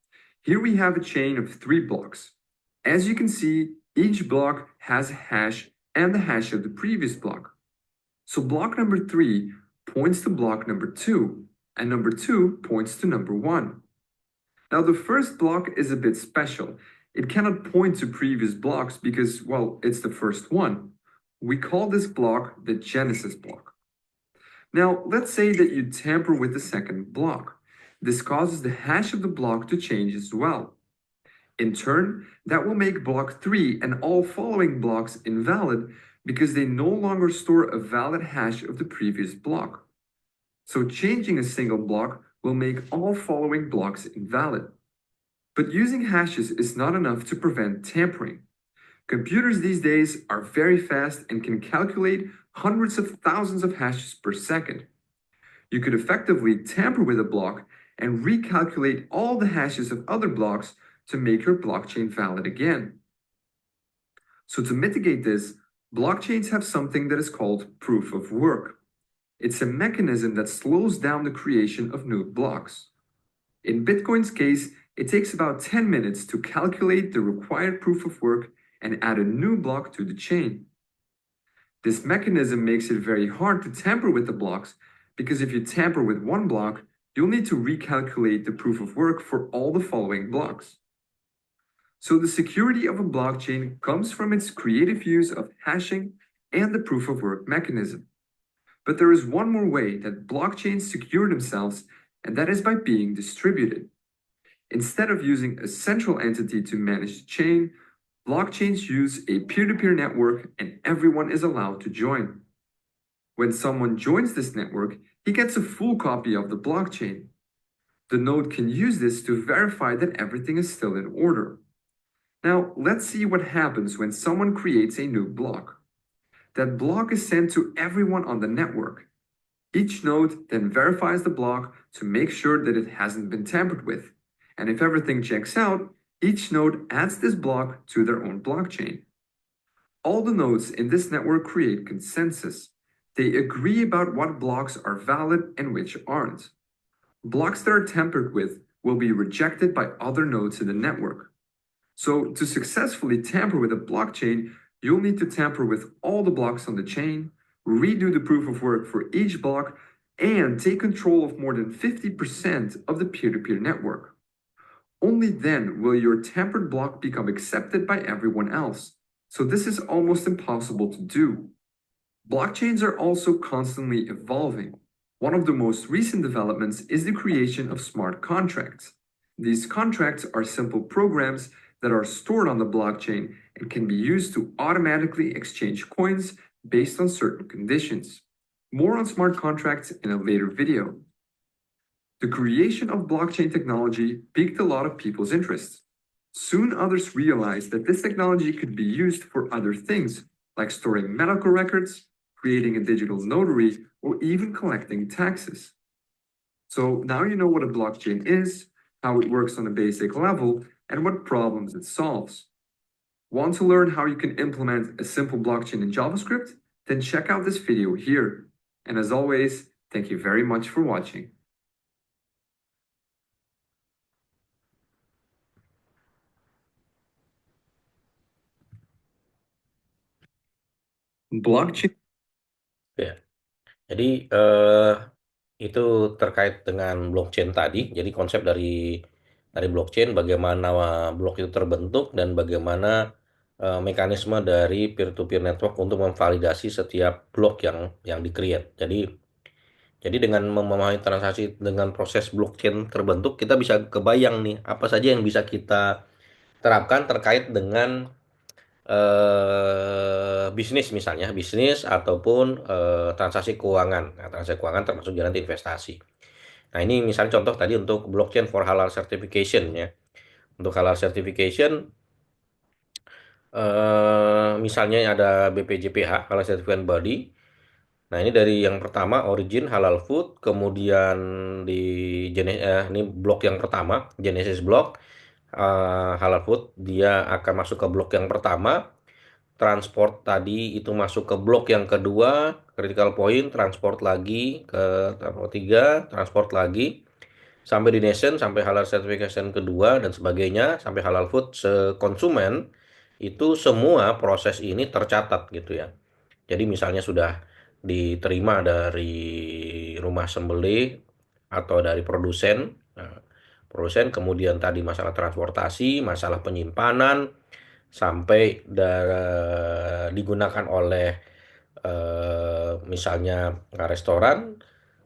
Here we have a chain of 3 blocks. As you can see, each block has a hash and the hash of the previous block. So block number 3 points to block number 2, and number 2 points to number 1. Now the first block is a bit special. It cannot point to previous blocks because, well, it's the first one. We call this block the Genesis block. Now let's say that you tamper with the second block. This causes the hash of the block to change as well. In turn, that will make block 3 and all following blocks invalid because they no longer store a valid hash of the previous block. So changing a single block will make all following blocks invalid. But using hashes is not enough to prevent tampering. Computers these days are very fast and can calculate hundreds of thousands of hashes per second. You could effectively tamper with a block and recalculate all the hashes of other blocks to make your blockchain valid again. So to mitigate this, blockchains have something that is called proof of work. It's a mechanism that slows down the creation of new blocks. In Bitcoin's case, it takes about 10 minutes to calculate the required proof of work and add a new block to the chain. This mechanism makes it very hard to tamper with the blocks because if you tamper with one block, you'll need to recalculate the proof of work for all the following blocks. So the security of a blockchain comes from its creative use of hashing and the proof of work mechanism. But there is one more way that blockchains secure themselves, and that is by being distributed. Instead of using a central entity to manage the chain, blockchains use a peer-to-peer network and everyone is allowed to join. When someone joins this network, he gets a full copy of the blockchain. The node can use this to verify that everything is still in order. Now, let's see what happens when someone creates a new block. That block is sent to everyone on the network. Each node then verifies the block to make sure that it hasn't been tampered with. And if everything checks out, each node adds this block to their own blockchain. All the nodes in this network create consensus. They agree about what blocks are valid and which aren't. Blocks that are tampered with will be rejected by other nodes in the network. So, to successfully tamper with a blockchain, you'll need to tamper with all the blocks on the chain, redo the proof of work for each block, and take control of more than 50% of the peer to peer network. Only then will your tampered block become accepted by everyone else. So, this is almost impossible to do. Blockchains are also constantly evolving. One of the most recent developments is the creation of smart contracts. These contracts are simple programs that are stored on the blockchain and can be used to automatically exchange coins based on certain conditions. More on smart contracts in a later video. The creation of blockchain technology piqued a lot of people's interest. Soon others realized that this technology could be used for other things, like storing medical records, creating a digital notary, or even collecting taxes. So now you know what a blockchain is, how it works on a basic level, and what problems it solves. Want to learn how you can implement a simple blockchain in JavaScript? Then check out this video here. And as always, thank you very much for watching. Blockchain. Ya, jadi itu terkait dengan blockchain tadi. Jadi konsep dari blockchain, bagaimana blok itu terbentuk dan bagaimana mekanisme dari peer-to-peer network untuk memvalidasi setiap blok yang di-create. Jadi dengan memahami transaksi dengan proses blockchain terbentuk, kita bisa kebayang nih apa saja yang bisa kita terapkan terkait dengan bisnis, misalnya bisnis ataupun transaksi keuangan. Nah, transaksi keuangan termasuk juga nanti investasi. Nah, ini misalnya contoh tadi untuk blockchain for halal certification ya. Untuk halal certification, misalnya ada BPJPH, Halal Certification Body. Nah, ini dari yang pertama origin halal food, kemudian di ini blok yang pertama, Genesis block, halal food, dia akan masuk ke blok yang pertama. Transport tadi itu masuk ke blok yang kedua, critical point, transport lagi ke tahap ketiga, transport lagi sampai di nation, sampai halal certification kedua dan sebagainya, sampai halal food sekonsumen. Itu semua proses ini tercatat gitu ya. Jadi misalnya sudah diterima dari rumah sembelih atau dari produsen, nah, produsen kemudian tadi masalah transportasi, masalah penyimpanan, sampai digunakan oleh misalnya restoran,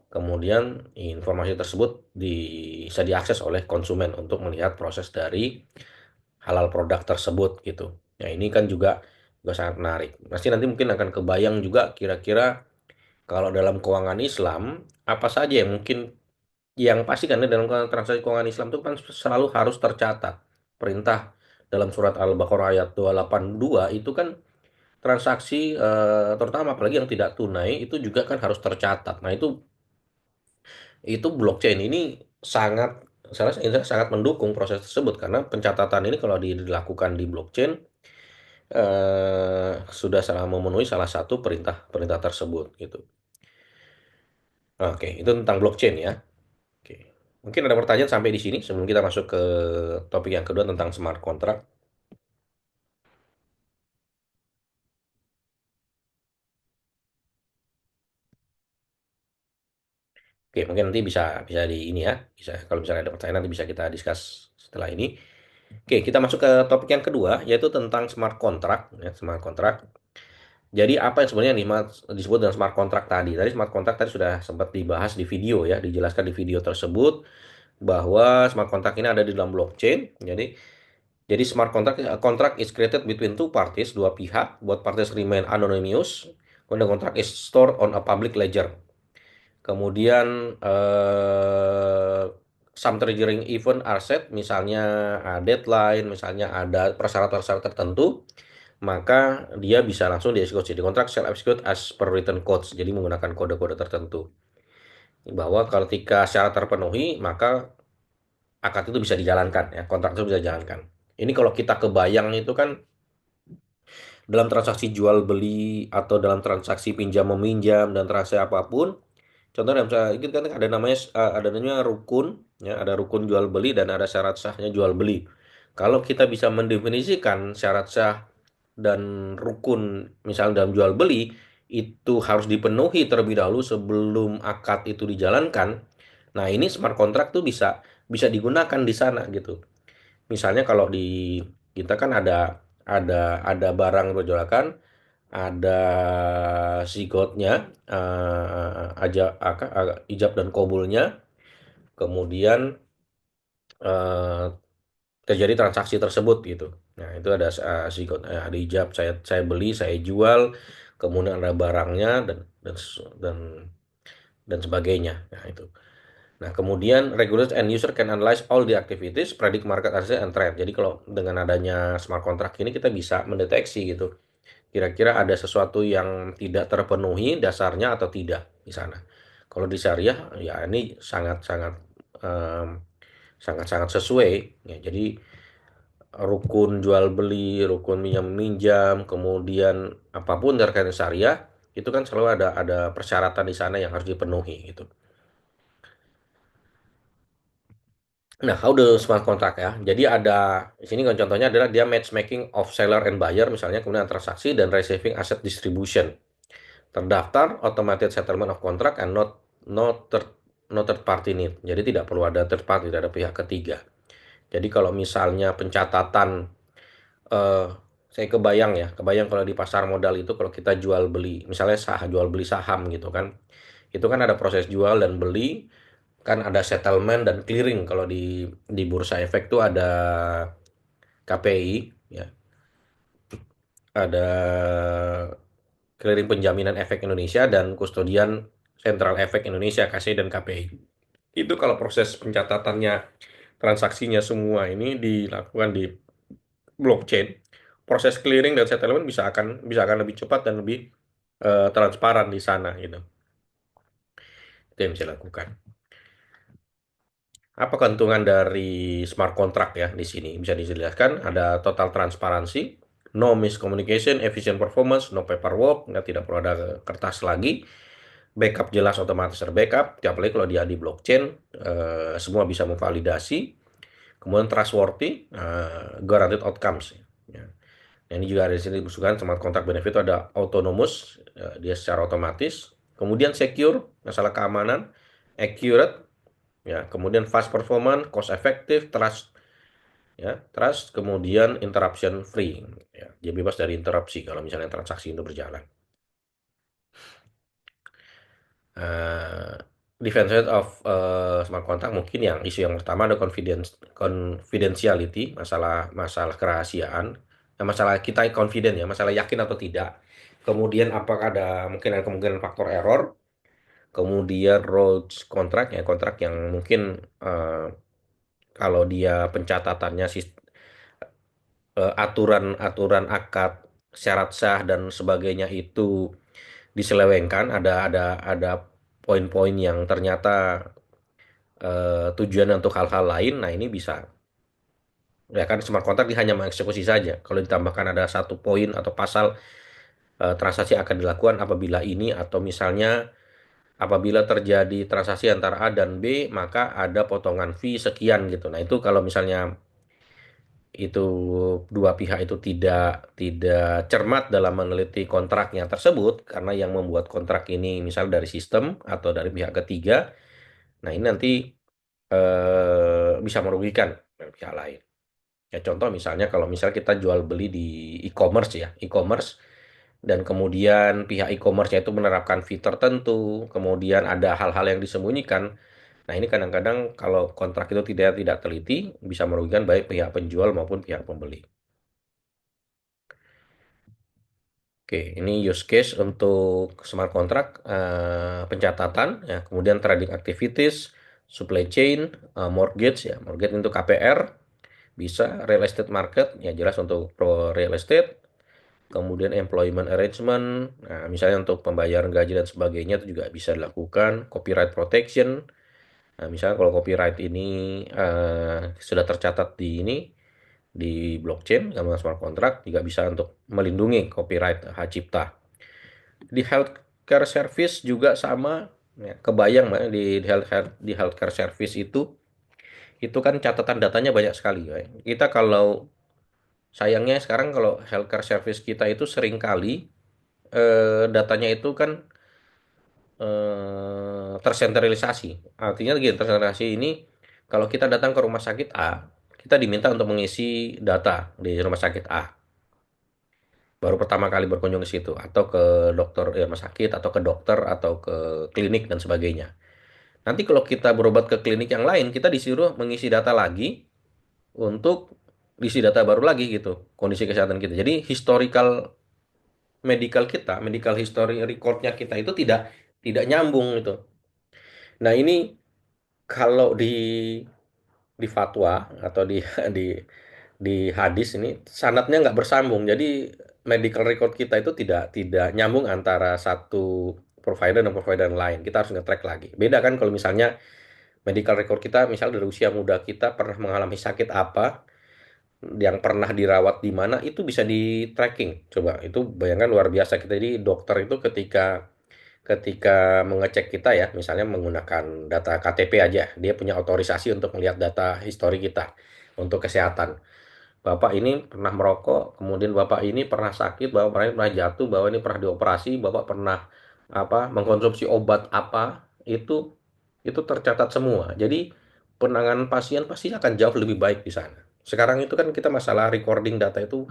kemudian informasi tersebut bisa diakses oleh konsumen untuk melihat proses dari halal produk tersebut gitu. Nah, ini kan juga sangat menarik. Pasti nanti mungkin akan kebayang juga kira-kira kalau dalam keuangan Islam apa saja yang mungkin, yang pasti kan dalam transaksi keuangan Islam itu kan selalu harus tercatat. Perintah dalam surat Al-Baqarah ayat 282 itu kan transaksi terutama apalagi yang tidak tunai itu juga kan harus tercatat. Nah, itu blockchain ini sangat saya sangat mendukung proses tersebut karena pencatatan ini kalau dilakukan di blockchain sudah salah memenuhi salah satu perintah tersebut gitu. Oke, itu tentang blockchain ya. Oke. Mungkin ada pertanyaan sampai di sini sebelum kita masuk ke topik yang kedua tentang smart contract. Oke, mungkin nanti bisa bisa di ini ya. Bisa kalau misalnya ada pertanyaan nanti bisa kita discuss setelah ini. Oke, kita masuk ke topik yang kedua yaitu tentang smart contract ya, smart contract. Jadi apa yang sebenarnya disebut dengan smart contract tadi? Tadi smart contract tadi sudah sempat dibahas di video ya, dijelaskan di video tersebut bahwa smart contract ini ada di dalam blockchain. Jadi smart contract, contract is created between two parties, dua pihak, both parties remain anonymous. When the contract is stored on a public ledger. Kemudian some triggering event are set, misalnya deadline, misalnya ada persyaratan-persyaratan tertentu, maka dia bisa langsung dieksekusi. Di kontrak shall execute as per written codes, jadi menggunakan kode-kode tertentu. Bahwa ketika syarat terpenuhi, maka akad itu bisa dijalankan ya, kontrak itu bisa dijalankan. Ini kalau kita kebayang itu kan dalam transaksi jual beli atau dalam transaksi pinjam meminjam dan transaksi apapun Contoh dalam ini kan ada namanya rukun, ya, ada rukun jual beli dan ada syarat sahnya jual beli. Kalau kita bisa mendefinisikan syarat sah dan rukun misalnya dalam jual beli itu harus dipenuhi terlebih dahulu sebelum akad itu dijalankan. Nah, ini smart contract tuh bisa bisa digunakan di sana gitu. Misalnya kalau di kita kan ada barang berjualan, ada zigotnya, ijab dan kabulnya, kemudian eh, terjadi transaksi tersebut gitu. Nah, itu ada zigot, ada ijab, saya beli, saya jual, kemudian ada barangnya dan dan sebagainya. Nah, itu. Nah, kemudian regulators and user can analyze all the activities, predict market access and trend. Jadi kalau dengan adanya smart contract ini kita bisa mendeteksi gitu. Kira-kira ada sesuatu yang tidak terpenuhi dasarnya atau tidak di sana. Kalau di syariah ya ini sangat-sangat sangat-sangat sesuai ya. Jadi rukun jual beli, rukun minjam meminjam, kemudian apapun terkait syariah itu kan selalu ada persyaratan di sana yang harus dipenuhi gitu. Nah, how the smart contract ya. Jadi ada di sini kan contohnya adalah dia matchmaking of seller and buyer misalnya, kemudian transaksi dan receiving asset distribution. Terdaftar automated settlement of contract and not third party need. Jadi tidak perlu ada third party, tidak ada pihak ketiga. Jadi kalau misalnya pencatatan eh saya kebayang kalau di pasar modal itu kalau kita jual beli, misalnya jual beli saham gitu kan. Itu kan ada proses jual dan beli, kan ada settlement dan clearing. Kalau di bursa efek tuh ada KPI, ya, ada clearing penjaminan efek Indonesia dan kustodian Sentral Efek Indonesia KC dan KPI. Itu kalau proses pencatatannya, transaksinya semua ini dilakukan di blockchain, proses clearing dan settlement bisa akan lebih cepat dan lebih transparan di sana gitu. Itu yang bisa dilakukan. Apa keuntungan dari smart contract ya di sini? Bisa dijelaskan ada total transparansi, no miscommunication, efficient performance, no paperwork, nggak tidak perlu ada kertas lagi, backup jelas otomatis terbackup, apalagi kalau dia di blockchain, semua bisa memvalidasi, kemudian trustworthy, guaranteed outcomes. Ya. Nah, ini juga ada di sini disebutkan smart contract benefit itu ada autonomous, dia secara otomatis, kemudian secure, masalah keamanan, accurate, ya, kemudian fast performance, cost effective, trust, kemudian interruption free, ya, dia bebas dari interupsi kalau misalnya transaksi itu berjalan. uh, Defense of smart contract mungkin yang isu yang pertama ada confidentiality, masalah masalah kerahasiaan. Nah, masalah kita confident ya, masalah yakin atau tidak. Kemudian apakah mungkin ada kemungkinan faktor error. Kemudian roads kontrak ya, kontrak yang mungkin kalau dia pencatatannya aturan-aturan akad, syarat sah dan sebagainya itu diselewengkan, ada poin-poin yang ternyata tujuan untuk hal-hal lain. Nah, ini bisa ya kan smart contract dia hanya mengeksekusi saja. Kalau ditambahkan ada satu poin atau pasal, transaksi akan dilakukan apabila ini, atau misalnya apabila terjadi transaksi antara A dan B maka ada potongan fee sekian gitu. Nah, itu kalau misalnya itu dua pihak itu tidak tidak cermat dalam meneliti kontraknya tersebut, karena yang membuat kontrak ini misal dari sistem atau dari pihak ketiga, nah ini nanti bisa merugikan pihak lain. Ya, contoh misalnya kalau misal kita jual beli di e-commerce ya, e-commerce, dan kemudian pihak e-commerce itu menerapkan fee tertentu, kemudian ada hal-hal yang disembunyikan. Nah, ini kadang-kadang kalau kontrak itu tidak tidak teliti bisa merugikan baik pihak penjual maupun pihak pembeli. Oke, ini use case untuk smart contract, pencatatan, ya, kemudian trading activities, supply chain, mortgage, ya, mortgage untuk KPR, bisa real estate market, ya jelas untuk pro real estate, kemudian employment arrangement, nah, misalnya untuk pembayaran gaji dan sebagainya itu juga bisa dilakukan, copyright protection, nah, misalnya kalau copyright ini sudah tercatat di blockchain sama smart contract juga bisa untuk melindungi copyright hak cipta. Di healthcare service juga sama, Ya, kebayang Mbak, di healthcare service itu kan catatan datanya banyak sekali ya. Kita kalau sayangnya sekarang kalau healthcare service kita itu seringkali datanya itu kan tersentralisasi. Artinya gini, tersentralisasi ini kalau kita datang ke rumah sakit A, kita diminta untuk mengisi data di rumah sakit A. Baru pertama kali berkunjung ke situ atau ke dokter rumah sakit atau ke dokter atau ke klinik dan sebagainya. Nanti kalau kita berobat ke klinik yang lain, kita disuruh mengisi data lagi untuk isi data baru lagi gitu, kondisi kesehatan kita. Jadi historical medical history recordnya kita itu tidak tidak nyambung gitu. Nah ini kalau di fatwa atau di di di hadis ini sanadnya nggak bersambung. Jadi medical record kita itu tidak nyambung antara satu provider dan provider lain. Kita harus nge-track lagi. Beda kan kalau misalnya medical record kita misal dari usia muda kita pernah mengalami sakit apa, yang pernah dirawat di mana itu bisa di tracking. Coba itu bayangkan luar biasa kita. Jadi dokter itu ketika ketika mengecek kita ya, misalnya menggunakan data KTP aja, dia punya otorisasi untuk melihat data histori kita untuk kesehatan. Bapak ini pernah merokok, kemudian Bapak ini pernah sakit, Bapak ini pernah jatuh, Bapak ini pernah dioperasi, Bapak pernah apa mengkonsumsi obat apa, itu tercatat semua. Jadi penanganan pasien pasti akan jauh lebih baik di sana. Sekarang itu kan kita masalah recording data itu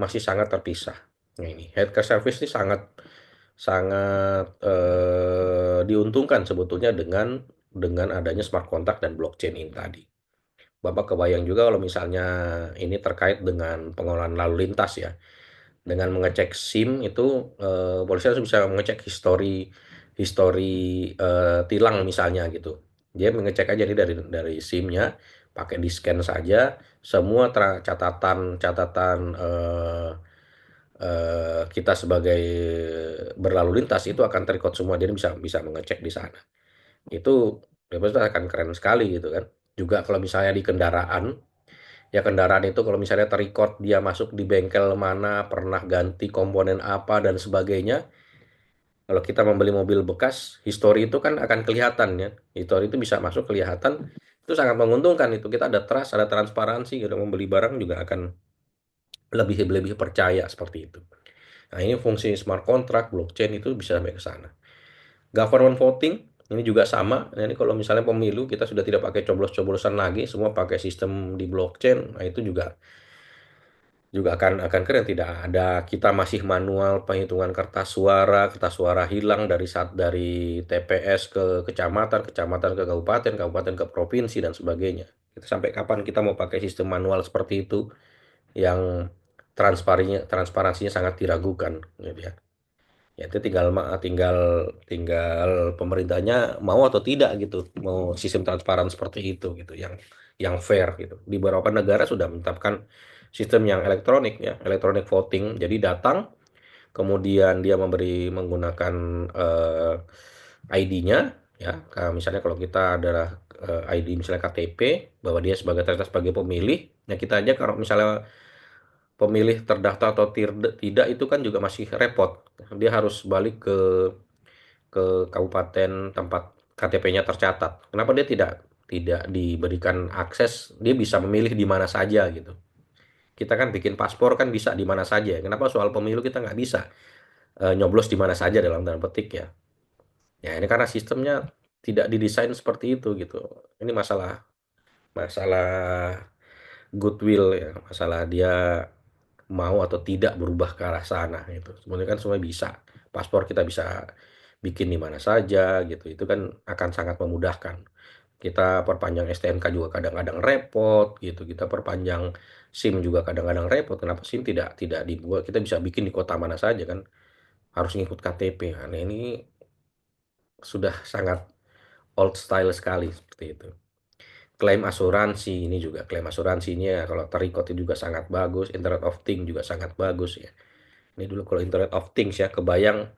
masih sangat terpisah. Nah, ini healthcare service ini sangat sangat diuntungkan sebetulnya dengan adanya smart contract dan blockchain ini tadi. Bapak kebayang juga kalau misalnya ini terkait dengan pengelolaan lalu lintas ya. Dengan mengecek SIM itu polisi harus bisa mengecek histori histori tilang misalnya gitu. Dia mengecek aja nih dari SIM-nya, pakai di scan saja semua catatan catatan kita sebagai berlalu lintas itu akan terrecord semua, jadi bisa bisa mengecek di sana. Itu itu akan keren sekali gitu kan. Juga kalau misalnya di kendaraan, ya kendaraan itu kalau misalnya terrecord dia masuk di bengkel mana, pernah ganti komponen apa dan sebagainya. Kalau kita membeli mobil bekas, histori itu kan akan kelihatan ya. Histori itu bisa masuk kelihatan. Itu sangat menguntungkan itu. Kita ada trust, ada transparansi gitu. Membeli barang juga akan lebih lebih percaya seperti itu. Nah, ini fungsi smart contract, blockchain itu bisa sampai ke sana. Government voting ini juga sama. Nah, ini kalau misalnya pemilu kita sudah tidak pakai coblos-coblosan lagi, semua pakai sistem di blockchain. Nah, itu juga juga akan keren, tidak ada kita masih manual penghitungan kertas suara hilang dari TPS ke kecamatan, kecamatan ke kabupaten, kabupaten ke provinsi dan sebagainya. Kita sampai kapan kita mau pakai sistem manual seperti itu yang transparansinya sangat diragukan gitu ya. Ya itu tinggal tinggal tinggal pemerintahnya mau atau tidak gitu, mau sistem transparan seperti itu gitu yang fair gitu. Di beberapa negara sudah menetapkan sistem yang elektronik ya, elektronik voting. Jadi datang kemudian dia menggunakan ID-nya ya. Misalnya kalau kita adalah ID misalnya KTP bahwa dia sebagai pemilih, ya kita aja kalau misalnya pemilih terdaftar atau tidak itu kan juga masih repot. Dia harus balik ke kabupaten tempat KTP-nya tercatat. Kenapa dia tidak tidak diberikan akses? Dia bisa memilih di mana saja gitu. Kita kan bikin paspor kan bisa di mana saja. Kenapa soal pemilu kita nggak bisa nyoblos di mana saja dalam tanda petik ya? Ya ini karena sistemnya tidak didesain seperti itu gitu. Ini masalah masalah goodwill ya, masalah dia mau atau tidak berubah ke arah sana gitu. Sebenarnya kan semua bisa. Paspor kita bisa bikin di mana saja gitu. Itu kan akan sangat memudahkan. Kita perpanjang STNK juga kadang-kadang repot gitu. Kita perpanjang SIM juga kadang-kadang repot. Kenapa SIM tidak tidak dibuat? Kita bisa bikin di kota mana saja kan. Harus ngikut KTP. Nah, ini sudah sangat old style sekali seperti itu. Klaim asuransi ini juga klaim asuransinya kalau terikut itu juga sangat bagus. Internet of Things juga sangat bagus ya. Ini dulu kalau Internet of Things ya, kebayang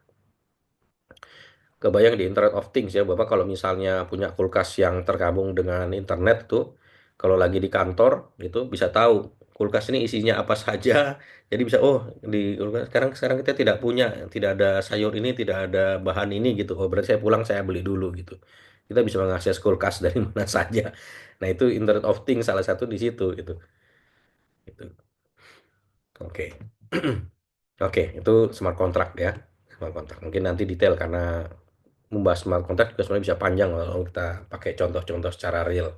di Internet of Things ya, Bapak kalau misalnya punya kulkas yang tergabung dengan internet tuh, kalau lagi di kantor itu bisa tahu kulkas ini isinya apa saja. Jadi bisa, oh, di kulkas sekarang sekarang kita tidak punya, tidak ada sayur ini, tidak ada bahan ini gitu. Oh, berarti saya pulang saya beli dulu gitu. Kita bisa mengakses kulkas dari mana saja. Nah, itu Internet of Things salah satu di situ gitu. Itu. Oke. Oke, itu smart contract ya. Smart contract. Mungkin nanti detail karena membahas smart contract juga sebenarnya bisa panjang kalau kita pakai contoh-contoh secara real.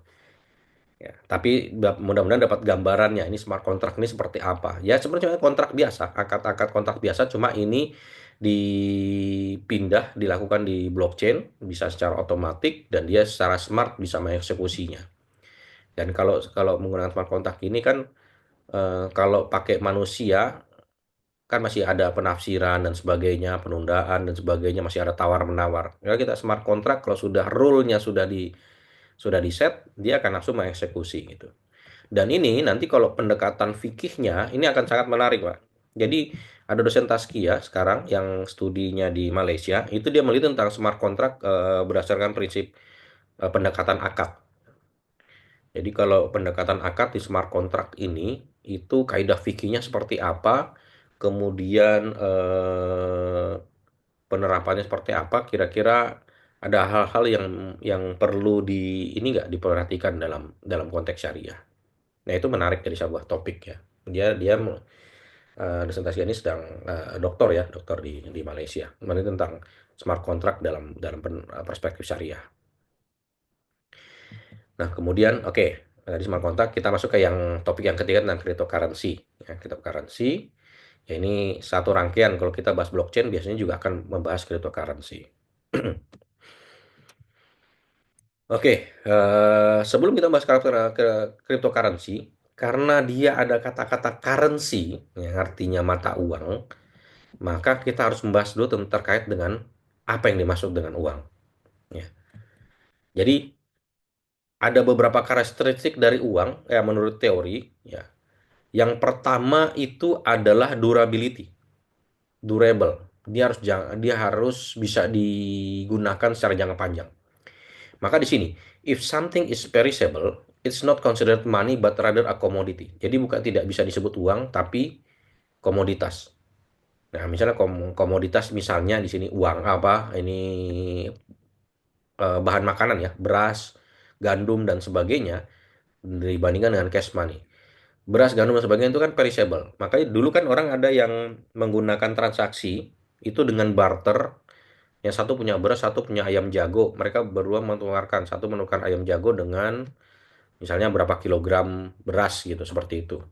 Ya, tapi mudah-mudahan dapat gambarannya ini smart contract ini seperti apa. Ya sebenarnya kontrak biasa, akad-akad kontrak biasa, cuma ini dipindah, dilakukan di blockchain, bisa secara otomatis dan dia secara smart bisa mengeksekusinya. Dan kalau kalau menggunakan smart contract ini kan kalau pakai manusia kan masih ada penafsiran dan sebagainya, penundaan dan sebagainya, masih ada tawar-menawar. Kalau kita smart contract kalau sudah rule-nya sudah di set, dia akan langsung mengeksekusi gitu. Dan ini nanti kalau pendekatan fikihnya ini akan sangat menarik, Pak. Jadi ada dosen Tazkiyah sekarang yang studinya di Malaysia, itu dia meliti tentang smart contract berdasarkan prinsip pendekatan akad. Jadi kalau pendekatan akad di smart contract ini itu kaidah fikihnya seperti apa, kemudian penerapannya seperti apa, kira-kira ada hal-hal yang perlu ini nggak diperhatikan dalam dalam konteks syariah. Nah, itu menarik dari sebuah topik ya. Dia dia dosen Tasya ini sedang doktor ya, doktor di Malaysia. Mengenai tentang smart contract dalam dalam perspektif syariah. Nah, kemudian oke, di smart contract kita masuk ke yang topik yang ketiga tentang cryptocurrency. Ya, cryptocurrency. Ya, ini satu rangkaian kalau kita bahas blockchain biasanya juga akan membahas cryptocurrency. Oke, sebelum kita bahas karakter cryptocurrency, karena dia ada kata-kata currency yang artinya mata uang, maka kita harus membahas dulu terkait dengan apa yang dimaksud dengan uang. Ya. Jadi ada beberapa karakteristik dari uang, ya menurut teori, ya. Yang pertama itu adalah durability, durable. Dia harus bisa digunakan secara jangka panjang. Maka di sini, if something is perishable, it's not considered money but rather a commodity. Jadi bukan tidak bisa disebut uang, tapi komoditas. Nah, misalnya komoditas misalnya di sini uang apa? Ini bahan makanan ya, beras, gandum dan sebagainya dibandingkan dengan cash money. Beras, gandum dan sebagainya itu kan perishable. Makanya dulu kan orang ada yang menggunakan transaksi itu dengan barter. Yang satu punya beras, satu punya ayam jago. Mereka berdua menukarkan, satu menukar ayam jago dengan misalnya berapa kilogram beras gitu, seperti itu.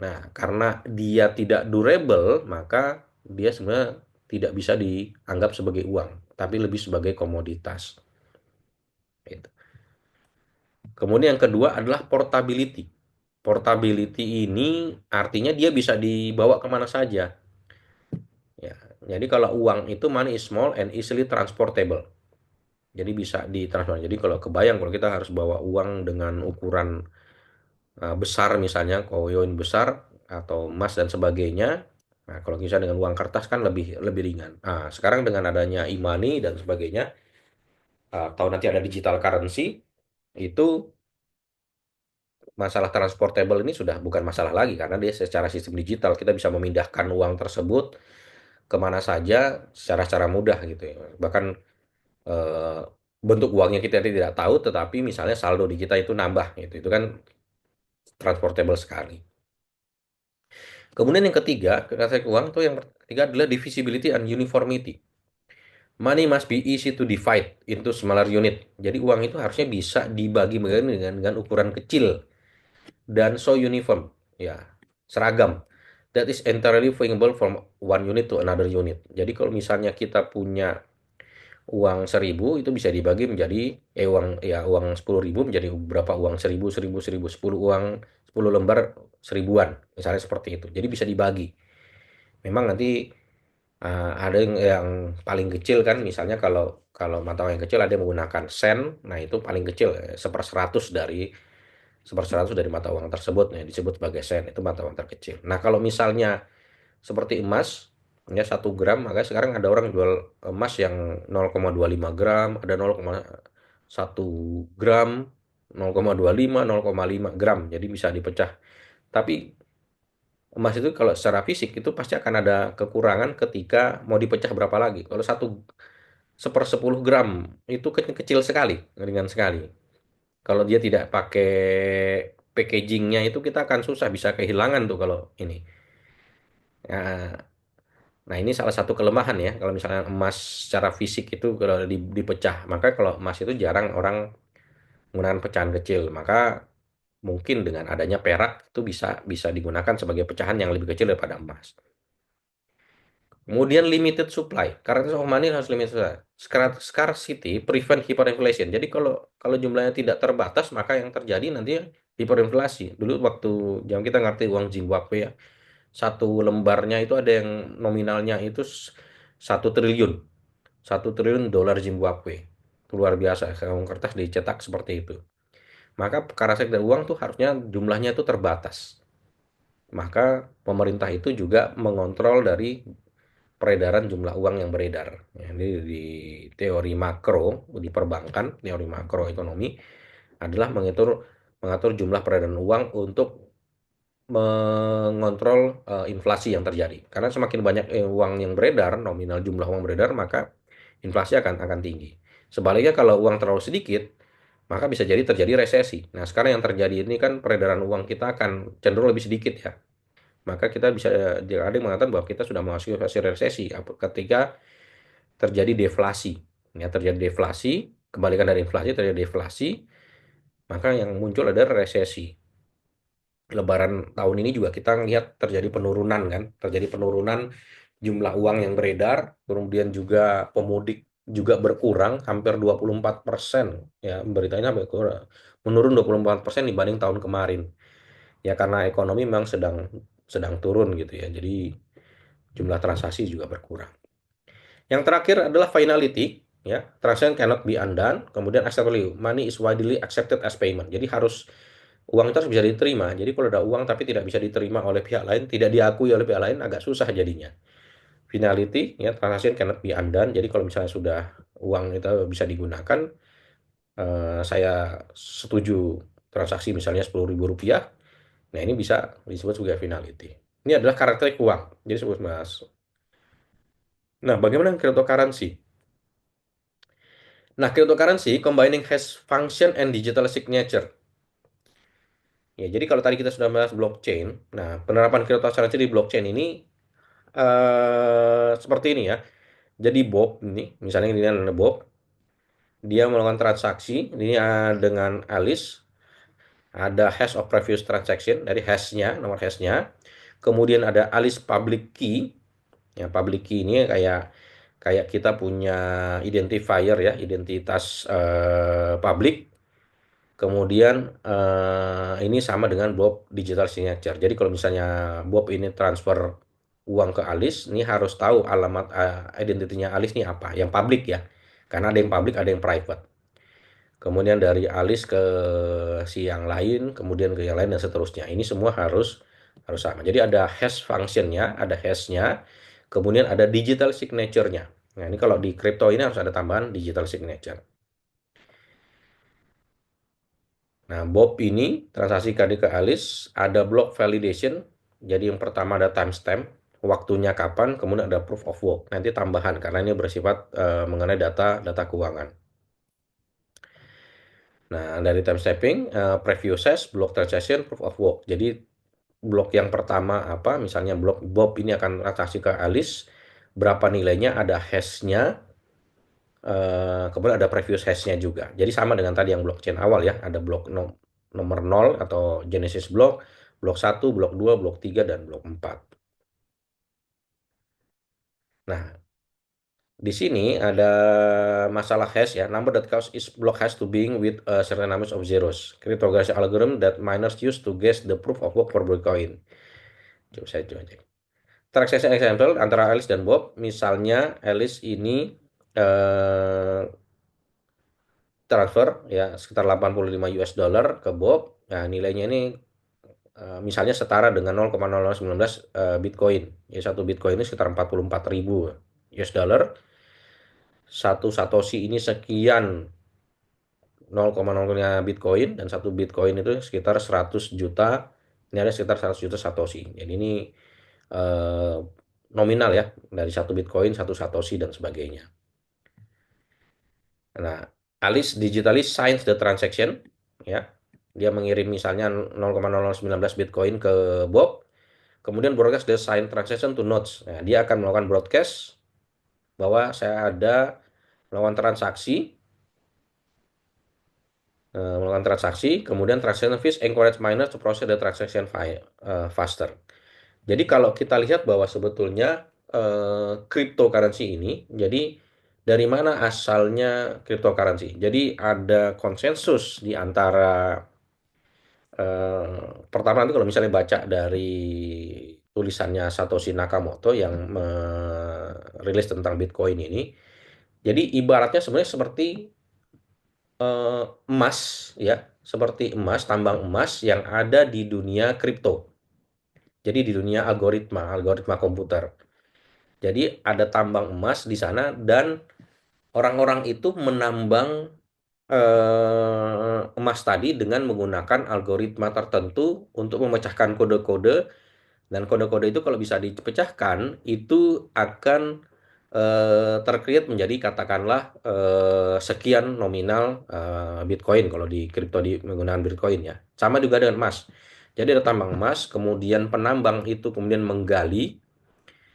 Nah, karena dia tidak durable, maka dia sebenarnya tidak bisa dianggap sebagai uang, tapi lebih sebagai komoditas. Gitu. Kemudian yang kedua adalah portability. Portability ini artinya dia bisa dibawa kemana saja. Ya, jadi kalau uang itu money is small and easily transportable. Jadi bisa ditransfer. Jadi kalau kebayang kalau kita harus bawa uang dengan ukuran besar misalnya koin besar atau emas dan sebagainya. Nah, kalau misalnya dengan uang kertas kan lebih lebih ringan. Nah, sekarang dengan adanya e-money dan sebagainya, atau nanti ada digital currency, itu masalah transportable ini sudah bukan masalah lagi karena dia secara sistem digital kita bisa memindahkan uang tersebut kemana saja secara mudah gitu ya. Bahkan eh, bentuk uangnya kita tidak tahu, tetapi misalnya saldo di kita itu nambah gitu. Itu kan transportable sekali. Kemudian yang ketiga, kekayaan uang tuh yang ketiga adalah divisibility and uniformity. Money must be easy to divide into smaller unit. Jadi uang itu harusnya bisa dibagi dengan ukuran kecil dan so uniform, ya seragam. That is entirely fungible from one unit to another unit. Jadi kalau misalnya kita punya uang 1.000 itu bisa dibagi menjadi uang 10.000 menjadi berapa uang 1.000 1.000 1.000 10 uang 10 lembar seribuan misalnya seperti itu. Jadi bisa dibagi. Memang nanti ada yang paling kecil kan misalnya kalau kalau mata uang yang kecil ada yang menggunakan sen, nah itu paling kecil seper seratus dari mata uang tersebut, nah disebut sebagai sen, itu mata uang terkecil. Nah kalau misalnya seperti emas ya 1 gram, maka sekarang ada orang jual emas yang 0,25 gram, ada 0,1 gram, 0,25, 0,5 gram, jadi bisa dipecah Tapi emas itu kalau secara fisik itu pasti akan ada kekurangan ketika mau dipecah berapa lagi. Kalau satu 1/10 gram itu kecil sekali, ringan sekali. Kalau dia tidak pakai packagingnya itu kita akan susah bisa kehilangan tuh kalau ini. Nah, nah ini salah satu kelemahan ya. Kalau misalnya emas secara fisik itu kalau dipecah, maka kalau emas itu jarang orang menggunakan pecahan kecil. Maka mungkin dengan adanya perak itu bisa bisa digunakan sebagai pecahan yang lebih kecil daripada emas. Kemudian limited supply. Characteristics of money harus limited supply. Scarcity prevent hyperinflation. Jadi kalau kalau jumlahnya tidak terbatas, maka yang terjadi nanti hiperinflasi. Dulu waktu jam kita ngerti uang Zimbabwe ya, satu lembarnya itu ada yang nominalnya itu 1 triliun, 1 triliun dolar Zimbabwe. Itu luar biasa. Uang kertas dicetak seperti itu. Maka karakteristik dari uang tuh harusnya jumlahnya itu terbatas. Maka pemerintah itu juga mengontrol dari peredaran jumlah uang yang beredar. Ya, jadi di teori makro di perbankan, teori makroekonomi adalah mengatur jumlah peredaran uang untuk mengontrol inflasi yang terjadi. Karena semakin banyak uang yang beredar, nominal jumlah uang beredar, maka inflasi akan tinggi. Sebaliknya kalau uang terlalu sedikit, maka bisa jadi terjadi resesi. Nah, sekarang yang terjadi ini kan peredaran uang kita akan cenderung lebih sedikit ya. Maka kita bisa ada yang mengatakan bahwa kita sudah memasuki fase resesi ketika terjadi deflasi. Ya, terjadi deflasi, kebalikan dari inflasi terjadi deflasi, maka yang muncul adalah resesi. Lebaran tahun ini juga kita lihat terjadi penurunan kan, terjadi penurunan jumlah uang yang beredar, kemudian juga pemudik juga berkurang hampir 24%, ya beritanya menurun 24% dibanding tahun kemarin. Ya karena ekonomi memang sedang sedang turun gitu ya. Jadi jumlah transaksi juga berkurang. Yang terakhir adalah finality, ya. Transaction cannot be undone. Kemudian accept value. Money is widely accepted as payment. Jadi harus uang itu harus bisa diterima. Jadi kalau ada uang tapi tidak bisa diterima oleh pihak lain, tidak diakui oleh pihak lain, agak susah jadinya. Finality, ya, transaction cannot be undone. Jadi kalau misalnya sudah uang itu bisa digunakan, saya setuju transaksi misalnya Rp10.000. Nah ini bisa disebut sebagai finality. Ini adalah karakteristik uang. Jadi sebut mas. Nah bagaimana cryptocurrency? Nah, cryptocurrency combining hash function and digital signature. Ya, jadi kalau tadi kita sudah bahas blockchain, nah penerapan cryptocurrency di blockchain ini seperti ini ya. Jadi Bob ini, misalnya ini adalah Bob, dia melakukan transaksi ini dengan Alice, ada hash of previous transaction dari hashnya, nomor hashnya. Kemudian ada Alice public key. Ya, public key ini kayak kayak kita punya identifier ya, identitas publik. Kemudian ini sama dengan Bob digital signature. Jadi kalau misalnya Bob ini transfer uang ke Alis, ini harus tahu alamat identitinya Alis ini apa, yang publik ya. Karena ada yang publik, ada yang private. Kemudian dari Alis ke si yang lain, kemudian ke yang lain dan seterusnya. Ini semua harus harus sama. Jadi ada hash functionnya, ada hashnya, kemudian ada digital signature-nya. Nah ini kalau di crypto ini harus ada tambahan digital signature. Nah, Bob ini transaksi KD ke Alice, ada block validation. Jadi yang pertama ada timestamp, waktunya kapan, kemudian ada proof of work. Nanti tambahan karena ini bersifat mengenai data data keuangan. Nah, dari timestamping, preview size, block transaction, proof of work. Jadi blok yang pertama apa? Misalnya blok Bob ini akan transaksi ke Alice, berapa nilainya, ada hashnya, kemudian ada previous hash-nya juga. Jadi sama dengan tadi yang blockchain awal ya, ada blok nomor 0 atau Genesis block, blok 1, blok 2, blok 3, dan blok 4. Nah, di sini ada masalah hash ya, number that causes each block hash to being with a certain number of zeros. Cryptography algorithm that miners use to guess the proof of work for Bitcoin. Coba saya coba cek. Transaction example antara Alice dan Bob, misalnya Alice ini eh, transfer ya sekitar 85 US dollar ke Bob. Nah, nilainya ini misalnya setara dengan 0,0019 Bitcoin. Ya satu Bitcoin ini sekitar 44.000 US dollar. Satu Satoshi ini sekian 0,0-nya Bitcoin dan satu Bitcoin itu sekitar 100 juta Ini ada sekitar 100 juta Satoshi. Jadi ini eh, nominal ya, dari satu Bitcoin, satu Satoshi dan sebagainya. Nah, Alice digitalis signs the transaction, ya. Dia mengirim misalnya 0,0019 Bitcoin ke Bob, kemudian broadcast the sign transaction to nodes. Nah, dia akan melakukan broadcast bahwa saya ada melakukan transaksi, melakukan transaksi, kemudian transaction fees encourage miners to process the transaction faster. Jadi kalau kita lihat bahwa sebetulnya cryptocurrency ini, jadi dari mana asalnya cryptocurrency? Jadi ada konsensus di antara pertama nanti kalau misalnya baca dari tulisannya Satoshi Nakamoto yang merilis tentang Bitcoin ini, jadi ibaratnya sebenarnya seperti emas ya, seperti emas, tambang emas yang ada di dunia kripto. Jadi di dunia algoritma komputer. Jadi ada tambang emas di sana dan orang-orang itu menambang emas tadi dengan menggunakan algoritma tertentu untuk memecahkan kode-kode, dan kode-kode itu kalau bisa dipecahkan itu akan tercreate menjadi katakanlah sekian nominal Bitcoin kalau di kripto di menggunakan Bitcoin ya. Sama juga dengan emas. Jadi ada tambang emas, kemudian penambang itu kemudian menggali,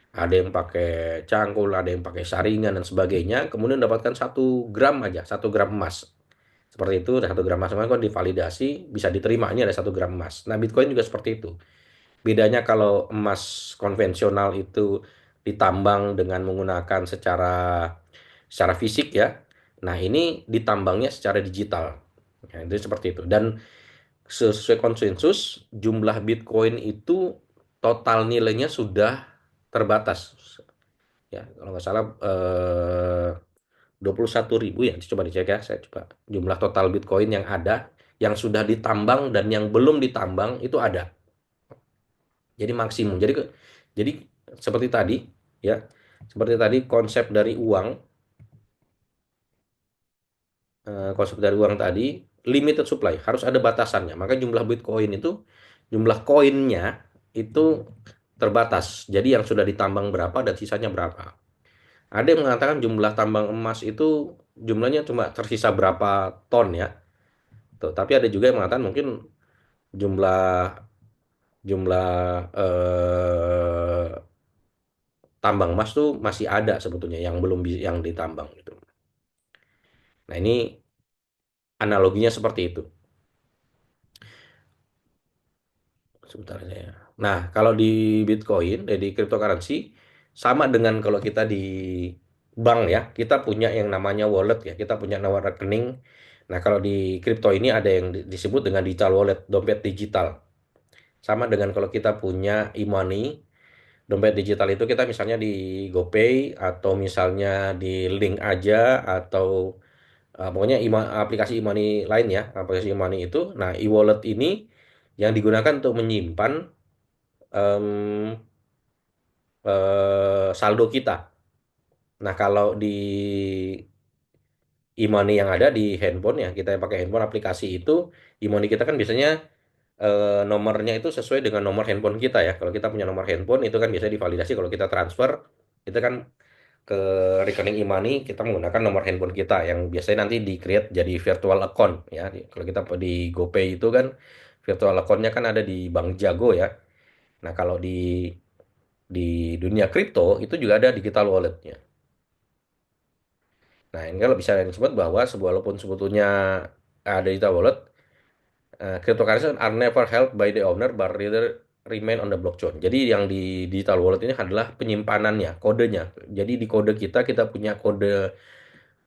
ada yang pakai cangkul, ada yang pakai saringan dan sebagainya, kemudian dapatkan 1 gram aja, 1 gram emas. Seperti itu, 1 gram emas kan divalidasi, bisa diterima ini ada 1 gram emas. Nah, Bitcoin juga seperti itu. Bedanya kalau emas konvensional itu ditambang dengan menggunakan secara fisik ya. Nah, ini ditambangnya secara digital. Ya, itu seperti itu. Dan sesuai konsensus, jumlah Bitcoin itu total nilainya sudah terbatas. Ya, kalau nggak salah 21.000 ya. Coba dicek ya, saya coba. Jumlah total Bitcoin yang ada, yang sudah ditambang dan yang belum ditambang itu ada. Jadi maksimum. Jadi seperti tadi ya, seperti tadi konsep dari uang tadi limited supply, harus ada batasannya. Maka jumlah Bitcoin itu jumlah koinnya itu terbatas. Jadi yang sudah ditambang berapa dan sisanya berapa. Ada yang mengatakan jumlah tambang emas itu jumlahnya cuma tersisa berapa ton ya. Tuh, tapi ada juga yang mengatakan mungkin jumlah jumlah tambang emas tuh masih ada sebetulnya yang belum yang ditambang gitu. Nah, ini analoginya seperti itu. Sebentar ya. Nah, kalau di Bitcoin, di cryptocurrency sama dengan kalau kita di bank ya, kita punya yang namanya wallet ya, kita punya nomor rekening. Nah, kalau di kripto ini ada yang disebut dengan digital wallet, dompet digital. Sama dengan kalau kita punya e-money, dompet digital itu kita misalnya di GoPay atau misalnya di Link aja atau pokoknya aplikasi e-money lain ya, aplikasi e-money itu. Nah, e-wallet ini yang digunakan untuk menyimpan em, saldo kita. Nah, kalau di e-money yang ada di handphone ya, kita yang pakai handphone aplikasi itu, e-money kita kan biasanya nomornya itu sesuai dengan nomor handphone kita ya. Kalau kita punya nomor handphone itu kan biasanya divalidasi kalau kita transfer itu kan ke rekening e-money kita menggunakan nomor handphone kita yang biasanya nanti di-create jadi virtual account ya. Kalau kita di GoPay itu kan virtual account-nya kan ada di Bank Jago ya. Nah, kalau di dunia kripto itu juga ada digital walletnya. Nah, ini kalau bisa disebut bahwa walaupun sebetulnya ada digital wallet, cryptocurrency are never held by the owner but rather remain on the blockchain. Jadi yang di digital wallet ini adalah penyimpanannya, kodenya. Jadi di kode kita punya kode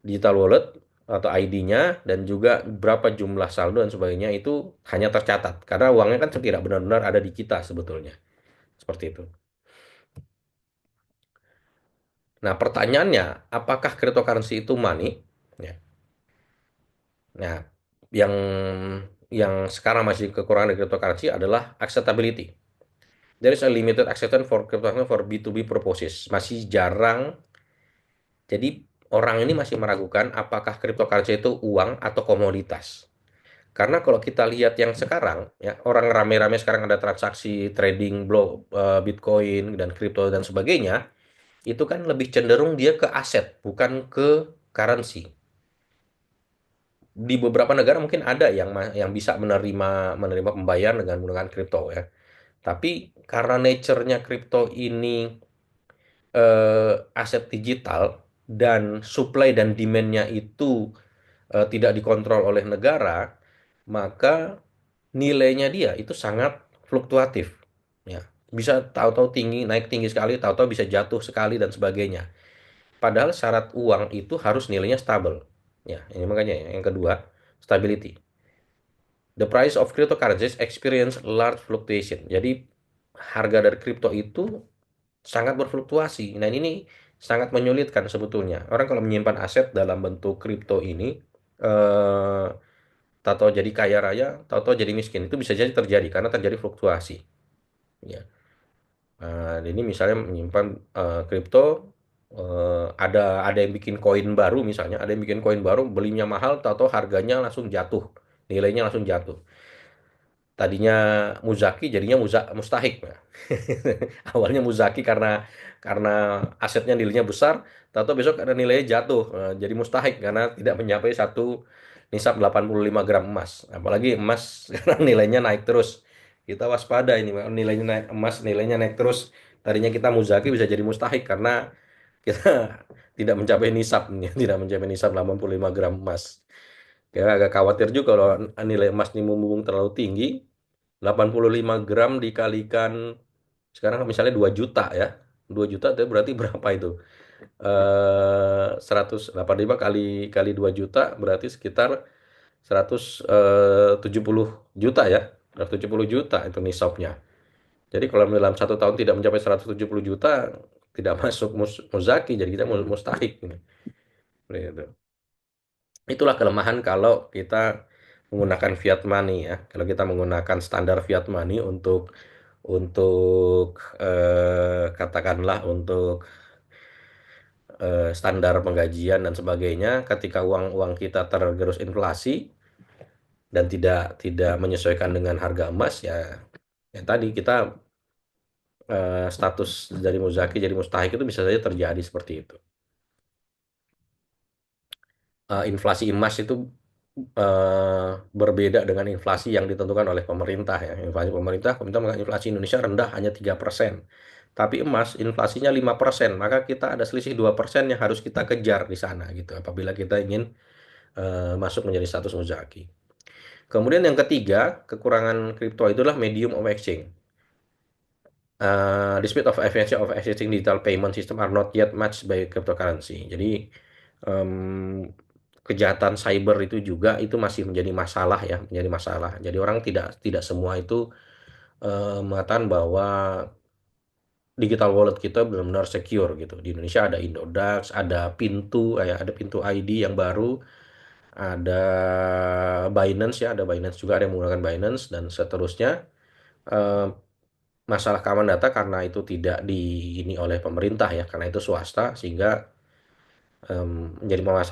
digital wallet atau ID-nya dan juga berapa jumlah saldo dan sebagainya itu hanya tercatat. Karena uangnya kan tidak benar-benar ada di kita sebetulnya. Seperti itu. Nah, pertanyaannya, apakah cryptocurrency itu money? Ya. Nah, yang sekarang masih kekurangan dari cryptocurrency adalah acceptability. There is a limited acceptance for cryptocurrency for B2B purposes. Masih jarang. Jadi orang ini masih meragukan apakah cryptocurrency itu uang atau komoditas. Karena kalau kita lihat yang sekarang, ya orang rame-rame sekarang ada transaksi trading Bitcoin dan kripto dan sebagainya, itu kan lebih cenderung dia ke aset, bukan ke currency. Di beberapa negara mungkin ada yang bisa menerima pembayaran dengan menggunakan kripto ya. Tapi karena nature-nya kripto ini aset digital dan supply dan demand-nya itu tidak dikontrol oleh negara, maka nilainya dia itu sangat fluktuatif. Ya, bisa tahu-tahu tinggi, naik tinggi sekali, tahu-tahu bisa jatuh sekali dan sebagainya. Padahal syarat uang itu harus nilainya stabil. Ya, ini makanya ya, yang kedua, stability. The price of cryptocurrencies experience large fluctuation. Jadi harga dari kripto itu sangat berfluktuasi. Nah, ini sangat menyulitkan sebetulnya. Orang kalau menyimpan aset dalam bentuk kripto ini, tahu-tahu jadi kaya raya, tahu-tahu jadi miskin. Itu bisa jadi terjadi karena terjadi fluktuasi. Ya. Ini misalnya menyimpan kripto, ada yang bikin koin baru misalnya, ada yang bikin koin baru, belinya mahal, tahu-tahu harganya langsung jatuh, nilainya langsung jatuh. Tadinya muzaki jadinya mustahik. Nah. Awalnya muzaki karena asetnya nilainya besar, tahu-tahu besok ada nilainya jatuh, jadi mustahik karena tidak mencapai satu nisab 85 gram emas. Apalagi emas sekarang nilainya naik terus. Kita waspada ini, nilainya naik, emas nilainya naik terus. Tadinya kita muzaki bisa jadi mustahik karena kita tidak mencapai nisab, tidak mencapai nisab 85 gram emas. Ya agak khawatir juga kalau nilai emas ini membumbung terlalu tinggi. 85 gram dikalikan sekarang misalnya 2 juta ya. 2 juta itu berarti berapa itu? 185 kali kali 2 juta berarti sekitar 170 juta ya. 170 juta itu nisabnya. Jadi kalau dalam 1 tahun tidak mencapai 170 juta tidak masuk muzaki, jadi kita mustahik ini. Gitu. Itulah kelemahan kalau kita menggunakan fiat money ya. Kalau kita menggunakan standar fiat money untuk katakanlah untuk standar penggajian dan sebagainya, ketika uang-uang kita tergerus inflasi dan tidak menyesuaikan dengan harga emas ya, ya tadi kita status dari muzaki jadi mustahik itu bisa saja terjadi seperti itu. Inflasi emas itu berbeda dengan inflasi yang ditentukan oleh pemerintah ya. Pemerintah mengatakan inflasi Indonesia rendah hanya 3%. Tapi emas inflasinya 5%, maka kita ada selisih 2% yang harus kita kejar di sana gitu apabila kita ingin masuk menjadi status muzaki. Kemudian yang ketiga, kekurangan kripto itulah medium of exchange. The speed of efficiency of existing digital payment system are not yet matched by cryptocurrency. Jadi em, kejahatan cyber itu juga itu masih menjadi masalah ya, menjadi masalah. Jadi orang tidak tidak semua itu mengatakan bahwa digital wallet kita benar-benar secure gitu. Di Indonesia ada Indodax, ada pintu ID yang baru, ada Binance ya, ada Binance juga ada yang menggunakan Binance dan seterusnya. Eh, Masalah keamanan data karena itu tidak di ini oleh pemerintah ya, karena itu swasta sehingga menjadi masalah